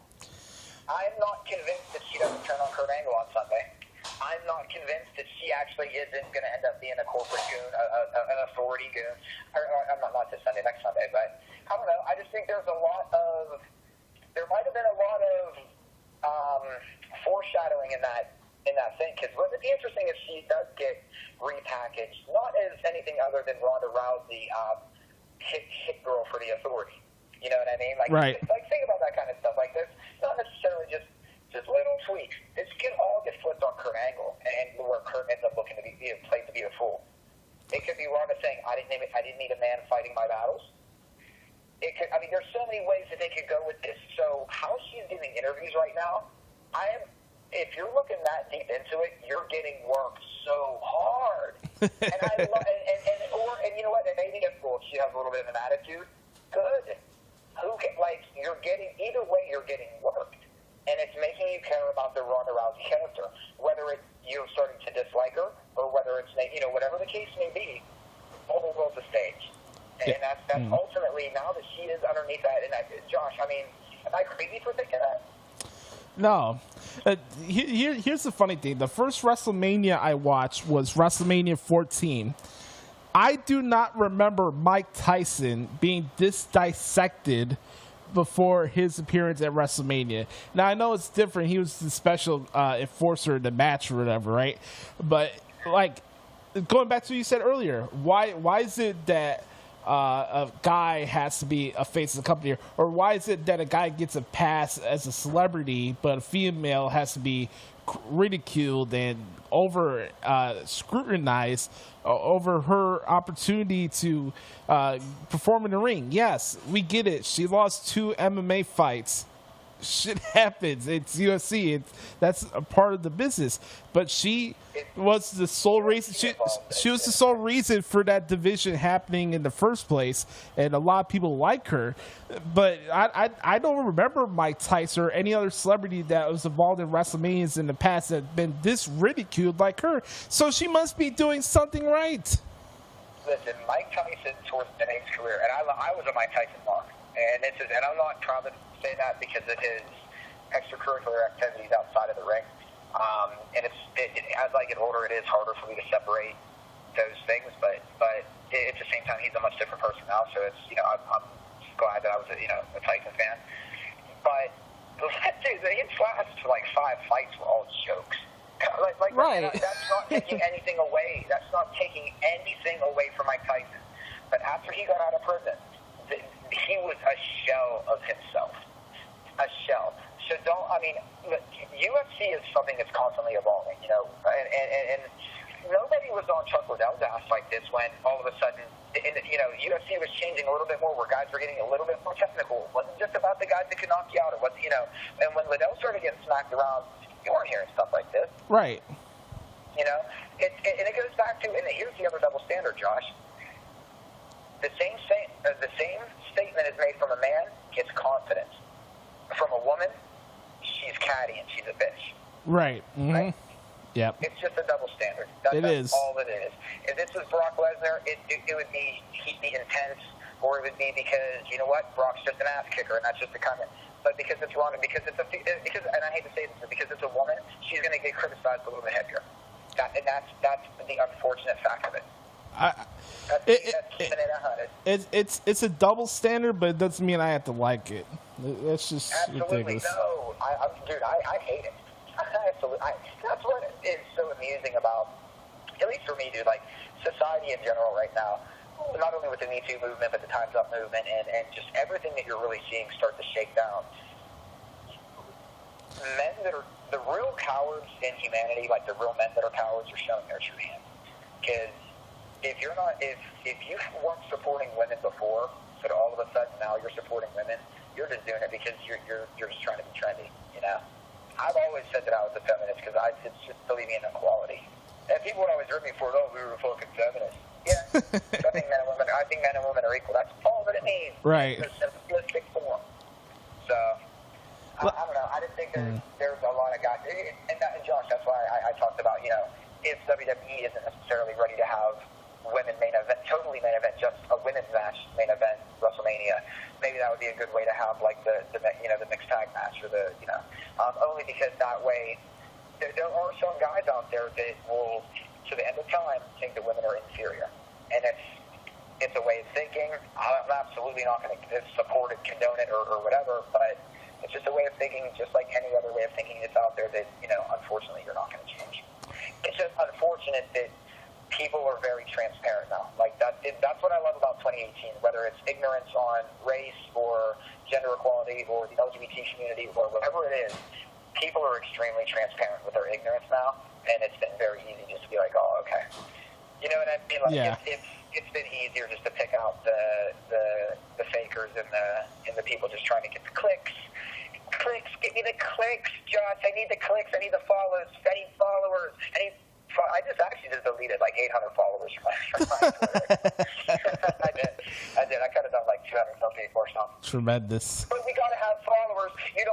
I'm not convinced that she doesn't turn on Kurt Angle on Sunday. I'm not convinced that she actually isn't going to end up being a corporate goon, an authority goon. I'm not this Sunday, next Sunday, but I don't know. I just think there might have been a lot of foreshadowing in that thing, because wouldn't it be interesting if she does get repackaged, not as anything other than Ronda Rousey, hit girl for the authority. You know what I mean? Like, right. Like, think about that kind of stuff. Like, there's not necessarily just little tweaks. This could all get flipped on Kurt Angle, and where Kurt ends up looking to be played to be a fool. It could be Ronda saying, I didn't need a man fighting my battles. It could. I mean, there's so many ways that they could go with this. So how she's giving interviews right now, if you're looking that deep into it, you're getting worked so hard. And I love, and you know what? And maybe if she has a little bit of an attitude, good. You're getting either way. You're getting worked, and it's making you care about the Ronda Rousey character, whether it's you're starting to dislike her or whether it's whatever the case may be. All the world's a stage, and that's ultimately now that she is underneath that. And Josh, I mean, am I crazy for thinking that? No. Here's the funny thing. The first WrestleMania I watched was WrestleMania 14. I do not remember Mike Tyson being this dissected before his appearance at WrestleMania. Now, I know it's different. He was the special enforcer in the match or whatever, right? But, like, going back to what you said earlier, why is it that a guy has to be a face of the company, or why is it that a guy gets a pass as a celebrity but a female has to be ridiculed and over scrutinized over her opportunity to perform in the ring? Yes, we get it. She lost 2 MMA fights. shit happens. It's UFC. That's a part of the business. But she was the sole reason. She was the sole reason for that division happening in the first place, and a lot of people like her. But I don't remember Mike Tyson or any other celebrity that was involved in WrestleManias in the past that had been this ridiculed like her. So she must be doing something right. Listen, Mike Tyson towards the end of his career, and I was a Mike Tyson mark, and I'm not proud to say that because of his extracurricular activities outside of the ring. And as I get older, it is harder for me to separate those things. But at the same time, he's a much different person now. So it's I'm glad that I was a Tyson fan. But dude, his last like 5 fights were all jokes. Right. That's not taking anything away. That's not taking anything away from Mike Tyson. But after he got out of prison, he was a shell of himself. A shell. So look, UFC is something that's constantly evolving, and nobody was on Chuck Liddell's ass like this when all of a sudden, UFC was changing a little bit more where guys were getting a little bit more technical. It wasn't just about the guys that could knock you out. It wasn't, and when Liddell started getting smacked around, you weren't hearing stuff like this. Right. And it goes back to, and here's the other double standard, Josh. The same statement is made from a man, it's confidence. From a woman, she's catty and she's a bitch. Right. Mm-hmm. Right? Yep. It's just a double standard. That's all it is. If this was Brock Lesnar, it would be he'd be intense, or it would be because Brock's just an ass kicker and that's just a comment. But because it's Ronda, and I hate to say this, but because it's a woman, she's going to get criticized a little bit heavier. That's the unfortunate fact of it. It's a double standard, but it doesn't mean I have to like it. That's just absolutely ridiculous. No. I hate it. That's what is so amusing about, at least for me, dude, like society in general right now, not only with the Me Too movement, but the Time's Up movement, and just everything that you're really seeing start to shake down. Men that are the real cowards in humanity, like the real men that are cowards, are showing their true hand. Because if you weren't supporting women before, but all of a sudden now you're supporting women, you're just doing it because you're just trying to be trendy, I've always said that I was a feminist because it's just believing in equality. And people would always rip me for it. Oh, we were fucking feminists. Yeah, I think men and women are equal. That's all that it means. Right. In a simplistic form. So I don't know. I just think there's a lot of guys, and Josh, that's why I talked about if WWE isn't necessarily ready to have women totally main event, just a women's match main event WrestleMania. Maybe that would be a good way to have like the mixed tag match or only because that way there are some guys out there that will, to the end of time, think that women are inferior, and it's a way of thinking. I'm absolutely not going to support it, condone it, or whatever, but it's just a way of thinking, just like any other way of thinking that's out there that unfortunately you're not going to change. It's just unfortunate that people are very transparent now. Like that's what I love about 2018, whether it's ignorance on race or gender equality or the LGBT community or whatever it is. People are extremely transparent with their ignorance now, and it's been very easy just to be like, oh, okay. You know what I mean? Like, yeah. It's been easier just to pick out the fakers and the people just trying to get the clicks. Clicks, give me the clicks, Josh. I need the clicks. I need the follows. I need followers. I just deleted like 800 followers from my Twitter. I did. I could have done like 200 something or something. Tremendous. But we gotta have followers. You're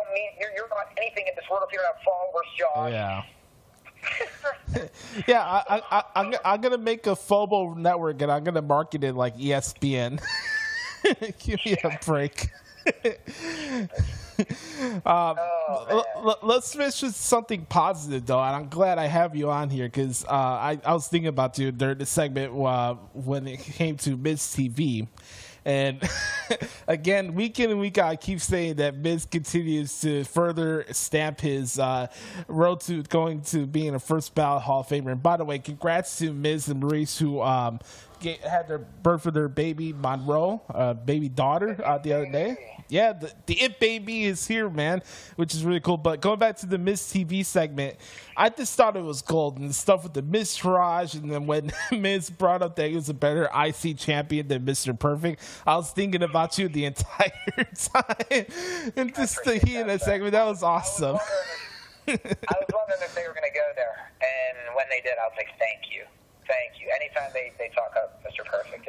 not anything in this world if you don't have followers, Josh. Yeah. Yeah, I'm gonna make a FOBO network and I'm gonna market it like ESPN. Give me a break. Let's finish with something positive, though, and I'm glad I have you on here because I was thinking about you during the segment when it came to Miz TV. And again, week in and week out, I keep saying that Miz continues to further stamp his road to going to being a first ballot Hall of Famer. And by the way, congrats to Miz and Maurice, who had their birth of their baby Monroe, baby daughter, the other day. Yeah, the It Baby is here, man, which is really cool. But going back to the Miz TV segment, I just thought it was gold. And the stuff with the Miz and then when Miz brought up that he was a better IC champion than Mr. Perfect, I was thinking of about you the entire time. And just the heat in that segment, that was awesome. I was wondering if they were going to go there, and when they did, I was like, thank you. Thank you. Anytime they talk up Mr. Perfect,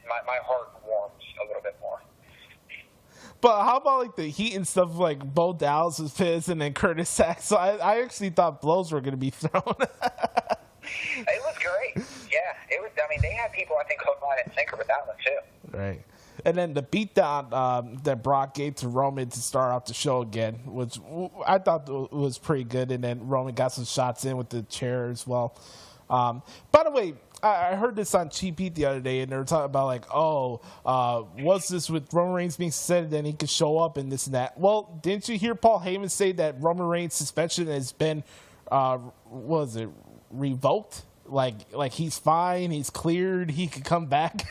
my heart warms a little bit more. But how about like the heat and stuff, like Bo Dallas was pissed and then Curtis Sack? So I actually thought blows were going to be thrown. It was great. Yeah, it was. I mean, they had people, I think, hook, line, and sinker with that one, too. Right. And then the beatdown that Brock gave to Roman to start off the show again, which I thought was pretty good. And then Roman got some shots in with the chair as well. By the way, I heard this on Cheap Heat the other day, and they were talking about, like, what's this with Roman Reigns being suspended, then he could show up and this and that. Well, didn't you hear Paul Heyman say that Roman Reigns' suspension has been, revoked? Like he's fine, he's cleared, he could come back,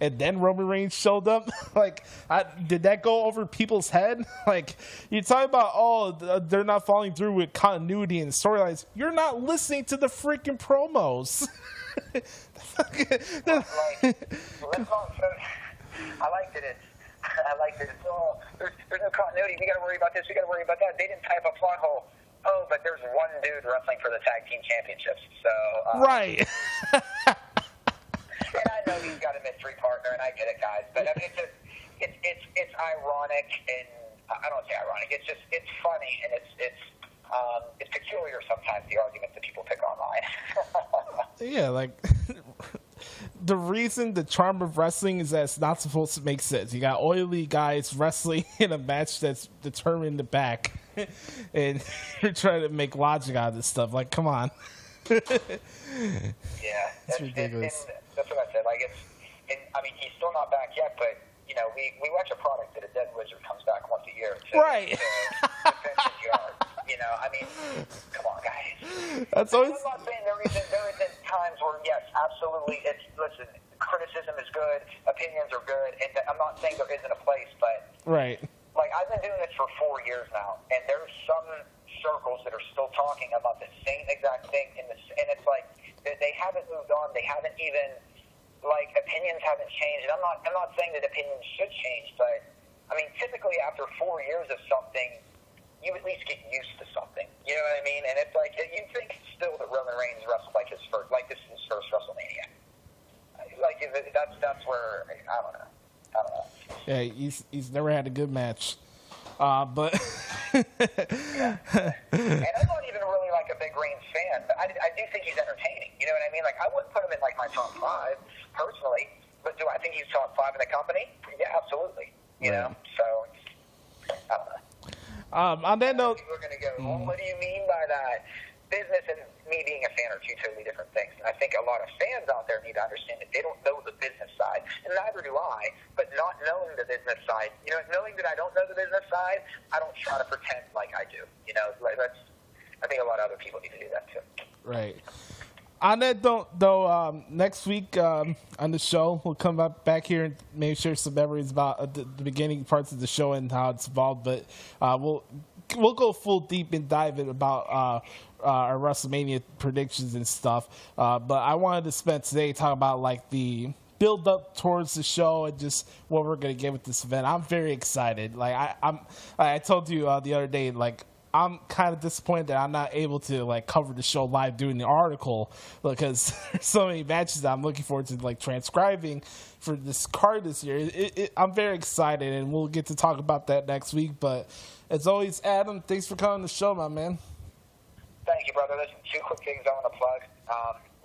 and then Roman Reigns showed up. Did that go over people's head? Like, you talk about, they're not following through with continuity and storylines. You're not listening to the freaking promos. I liked it. It's all, there's no continuity. We got to worry about this. We got to worry about that. They didn't type a plot hole. Oh, but there's one dude wrestling for the tag team championships. So right. And I know he's got a mystery partner, and I get it, guys. But I mean, it's ironic, and I don't say ironic. It's funny, and it's peculiar sometimes, the arguments that people pick online. Yeah, like the reason the charm of wrestling is that it's not supposed to make sense. You got oily guys wrestling in a match that's determined in the back, and you're trying to make logic out of this stuff. Like, come on. Yeah, it's ridiculous. That's what I said. Like, I mean, he's still not back yet, but you know, we watch a product that a dead wizard comes back once a year to defend his yard. You know, I mean, come on, guys. That's always. I'm not saying there isn't times where, yes, absolutely, listen, criticism is good, opinions are good, and I'm not saying there isn't a place, but right. Like, I've been doing this for 4 years now, and there's some circles that are still talking about the same exact thing, and it's like they haven't moved on. They haven't even, like, opinions haven't changed. And I'm not saying that opinions should change, but I mean, typically after 4 years of something, you at least get used to something. You know what I mean? And it's like, you think still that Roman Reigns wrestled like this is his first WrestleMania. Like, that's where I don't know. Yeah, he's never had a good match. But yeah. And I'm not even really like a big Reigns fan, but I do think he's entertaining. You know what I mean? Like, I wouldn't put him in like my top 5 personally, but do I think he's top 5 in the company? Yeah, absolutely. You know, so I don't know. On that note, people are going to go, well, what do you mean by that? Business and me being a fan are two totally different things. And I think a lot of fans out there need to understand that they don't know the business side, and neither do I. But not knowing the business side, you know, knowing that I don't know the business side, I don't try to pretend like I do. You know, like I think a lot of other people need to do that too. Right. On that note, though, next week on the show, we'll come back here and maybe share some memories about the beginning parts of the show and how it's evolved. But we'll go full deep and dive in about our WrestleMania predictions and stuff. But I wanted to spend today talking about like the build up towards the show and just what we're gonna get with this event. I'm very excited. Like I told you the other day, like, I'm kind of disappointed that I'm not able to like cover the show live doing the article because there's so many matches that I'm looking forward to like transcribing for this card this year. I'm very excited, and we'll get to talk about that next week. But as always, Adam, thanks for coming on the show, my man. Thank you, brother. There's 2 quick things I want to plug.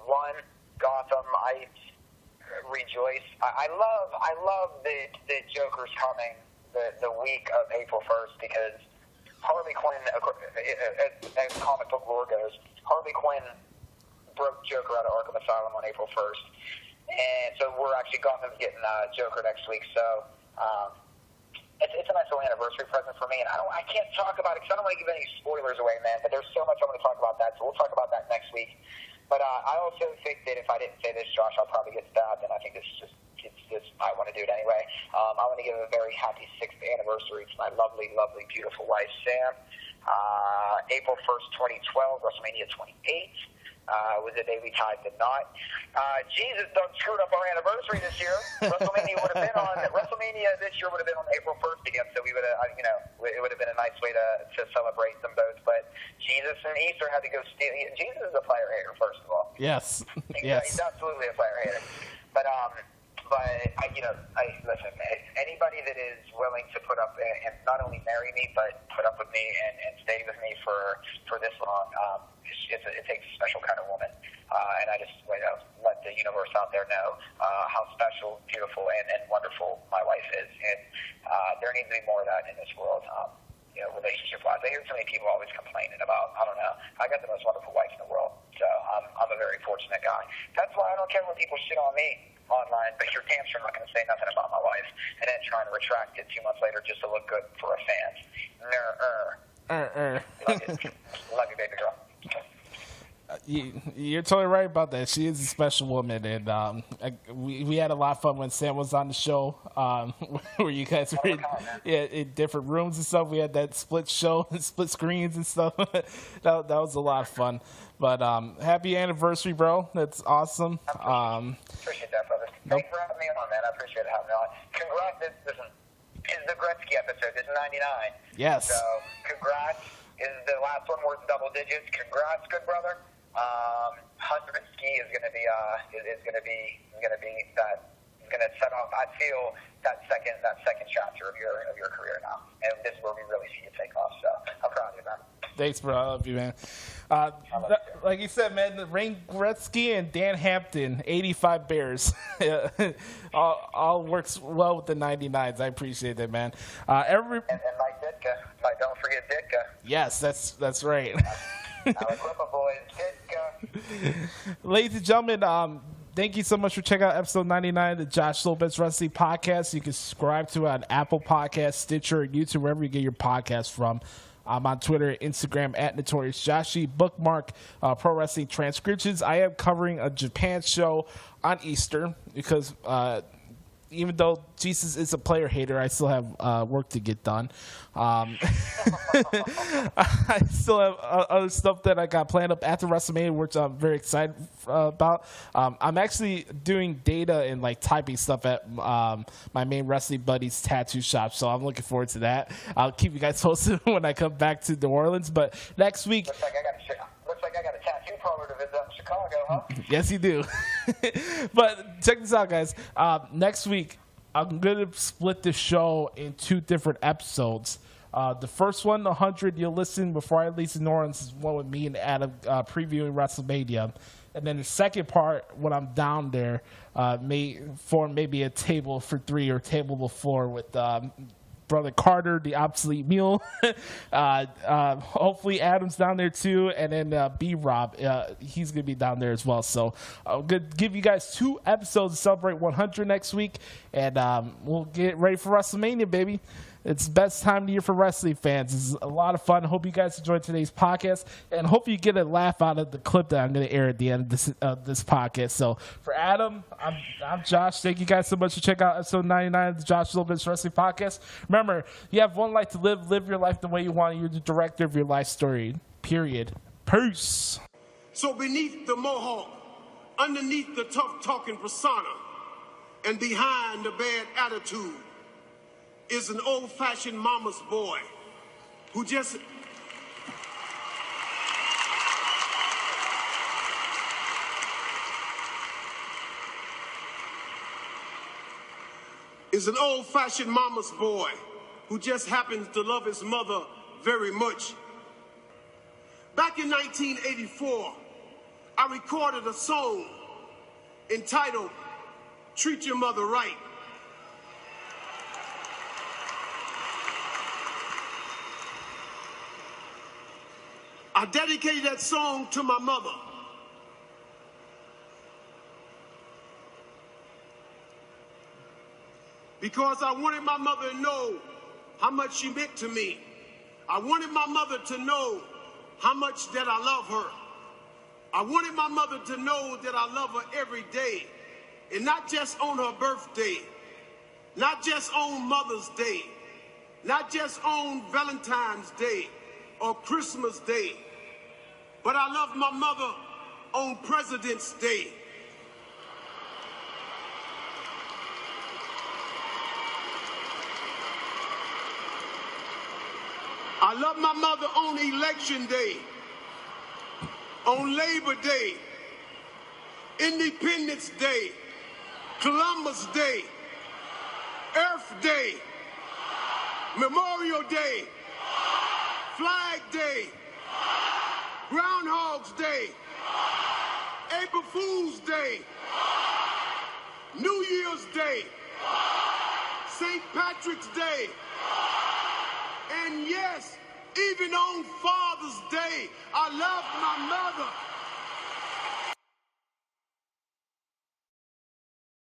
One, Gotham. I rejoice. I love the Joker's coming the week of April 1st because Harley Quinn, as comic book lore goes, Harley Quinn broke Joker out of Arkham Asylum on April 1st. And so we're actually Gotham's getting Joker next week. So it's a nice little anniversary present for me. And I can't talk about it because I don't want to give any spoilers away, man. But there's so much I want to talk about that. So we'll talk about that next week. But I also think that if I didn't say this, Josh, I'll probably get stabbed. And I think this is just I want to do it anyway. I want to give a very happy 6th anniversary to my lovely, lovely, beautiful wife, Sam. April 1st, 2012, WrestleMania 28. Was a day we tied did not. Jesus done screwed up our anniversary this year. WrestleMania this year would have been on April 1st again, so we would have, it would have been a nice way to celebrate them both. But Jesus and Easter had to go steal. Jesus is a player hater, first of all. Yes. He's absolutely a player hater. But listen, anybody that is willing to put up and not only marry me, but put up with me and stay with me for this long, it takes a special kind of woman. And I just let the universe out there know how special, beautiful, and wonderful my wife is. And there needs to be more of that in this world. Relationship-wise, I hear so many people always complaining about, I don't know, I got the most wonderful wife in the world, so I'm a very fortunate guy. That's why I don't care when people shit on me online, but you're damn sure not going to say nothing about my wife and then trying to retract it 2 months later just to look good for our fans. Love you, baby girl. You're totally right about that. She is a special woman, and we had a lot of fun when Sam was on the show, where you guys were in different rooms and stuff. We had that split show and split screens and stuff. that was a lot of fun. But happy anniversary, bro. That's awesome. Appreciate that, brother. Thanks for having me on, man. I appreciate having me on. Congrats. This is the Gretzky episode. This is 99. Yes. So congrats. This is the last one worth double digits. Congrats, good brother. 100 ski is going to be set off. I feel that second chapter of your career now, and this is where we really see you take off. So I'm proud of you, man. Thanks, bro. I love you, man. Like you said, man, Wayne Gretzky and Dan Hampton, 85 Bears. all works well with the 99s. I appreciate that, man. And Mike Ditka. Don't forget Ditka. Yes, that's right. Alabama boys, Ditka. Ladies and gentlemen, thank you so much for checking out episode 99 of the Josh Lopez Wrestling Podcast. You can subscribe to it on Apple Podcasts, Stitcher, YouTube, wherever you get your podcast from. I'm on Twitter and Instagram at Notorious Joshi. Bookmark Pro Wrestling Transcriptions. I am covering a Japan show on Easter because even though Jesus is a player hater, I still have work to get done. I still have other stuff that I got planned up after WrestleMania, which I'm very excited about. I'm actually doing data and typing stuff at my main wrestling buddy's tattoo shop, so I'm looking forward to that. I'll keep you guys posted when I come back to New Orleans. But next week, looks like I got a tattoo parlor to visit up in Chicago, huh? Yes, you do. But check this out, guys. Next week, I'm going to split the show in 2 different episodes. The first one, the 100, you'll listen before I leave to New Orleans, is one with me and Adam previewing WrestleMania. And then the second part, when I'm down there, may form maybe a table for 3 or table before with Brother Carter, the obsolete mule. Hopefully Adam's down there too, and then B-Rob, he's gonna be down there as well. So I'm gonna give you guys 2 episodes to celebrate 100 next week, and we'll get ready for WrestleMania, baby. It's the best time of the year for wrestling fans. It's a lot of fun. Hope you guys enjoyed today's podcast, and hope you get a laugh out of the clip that I'm going to air at the end of this podcast. So for Adam, I'm Josh. Thank you guys so much for checking out episode 99 of the Josh Lopez Wrestling Podcast. Remember, you have one life to live. Live your life the way you want. You're the director of your life story. Period. Peace. So beneath the mohawk, underneath the tough-talking persona, and behind the bad attitude, is an old-fashioned mama's boy who just happens to love his mother very much. Back in 1984, I recorded a song entitled Treat Your Mother Right. I dedicated that song to my mother. Because I wanted my mother to know how much she meant to me. I wanted my mother to know how much that I love her. I wanted my mother to know that I love her every day. And not just on her birthday, not just on Mother's Day, not just on Valentine's Day or Christmas Day, but I love my mother on President's Day. I love my mother on Election Day, on Labor Day, Independence Day, Columbus Day, Earth Day, Memorial Day, Flag Day, Groundhog's Day, April Fool's Day, New Year's Day, St. Patrick's Day, and yes, even on Father's Day, I love my mother.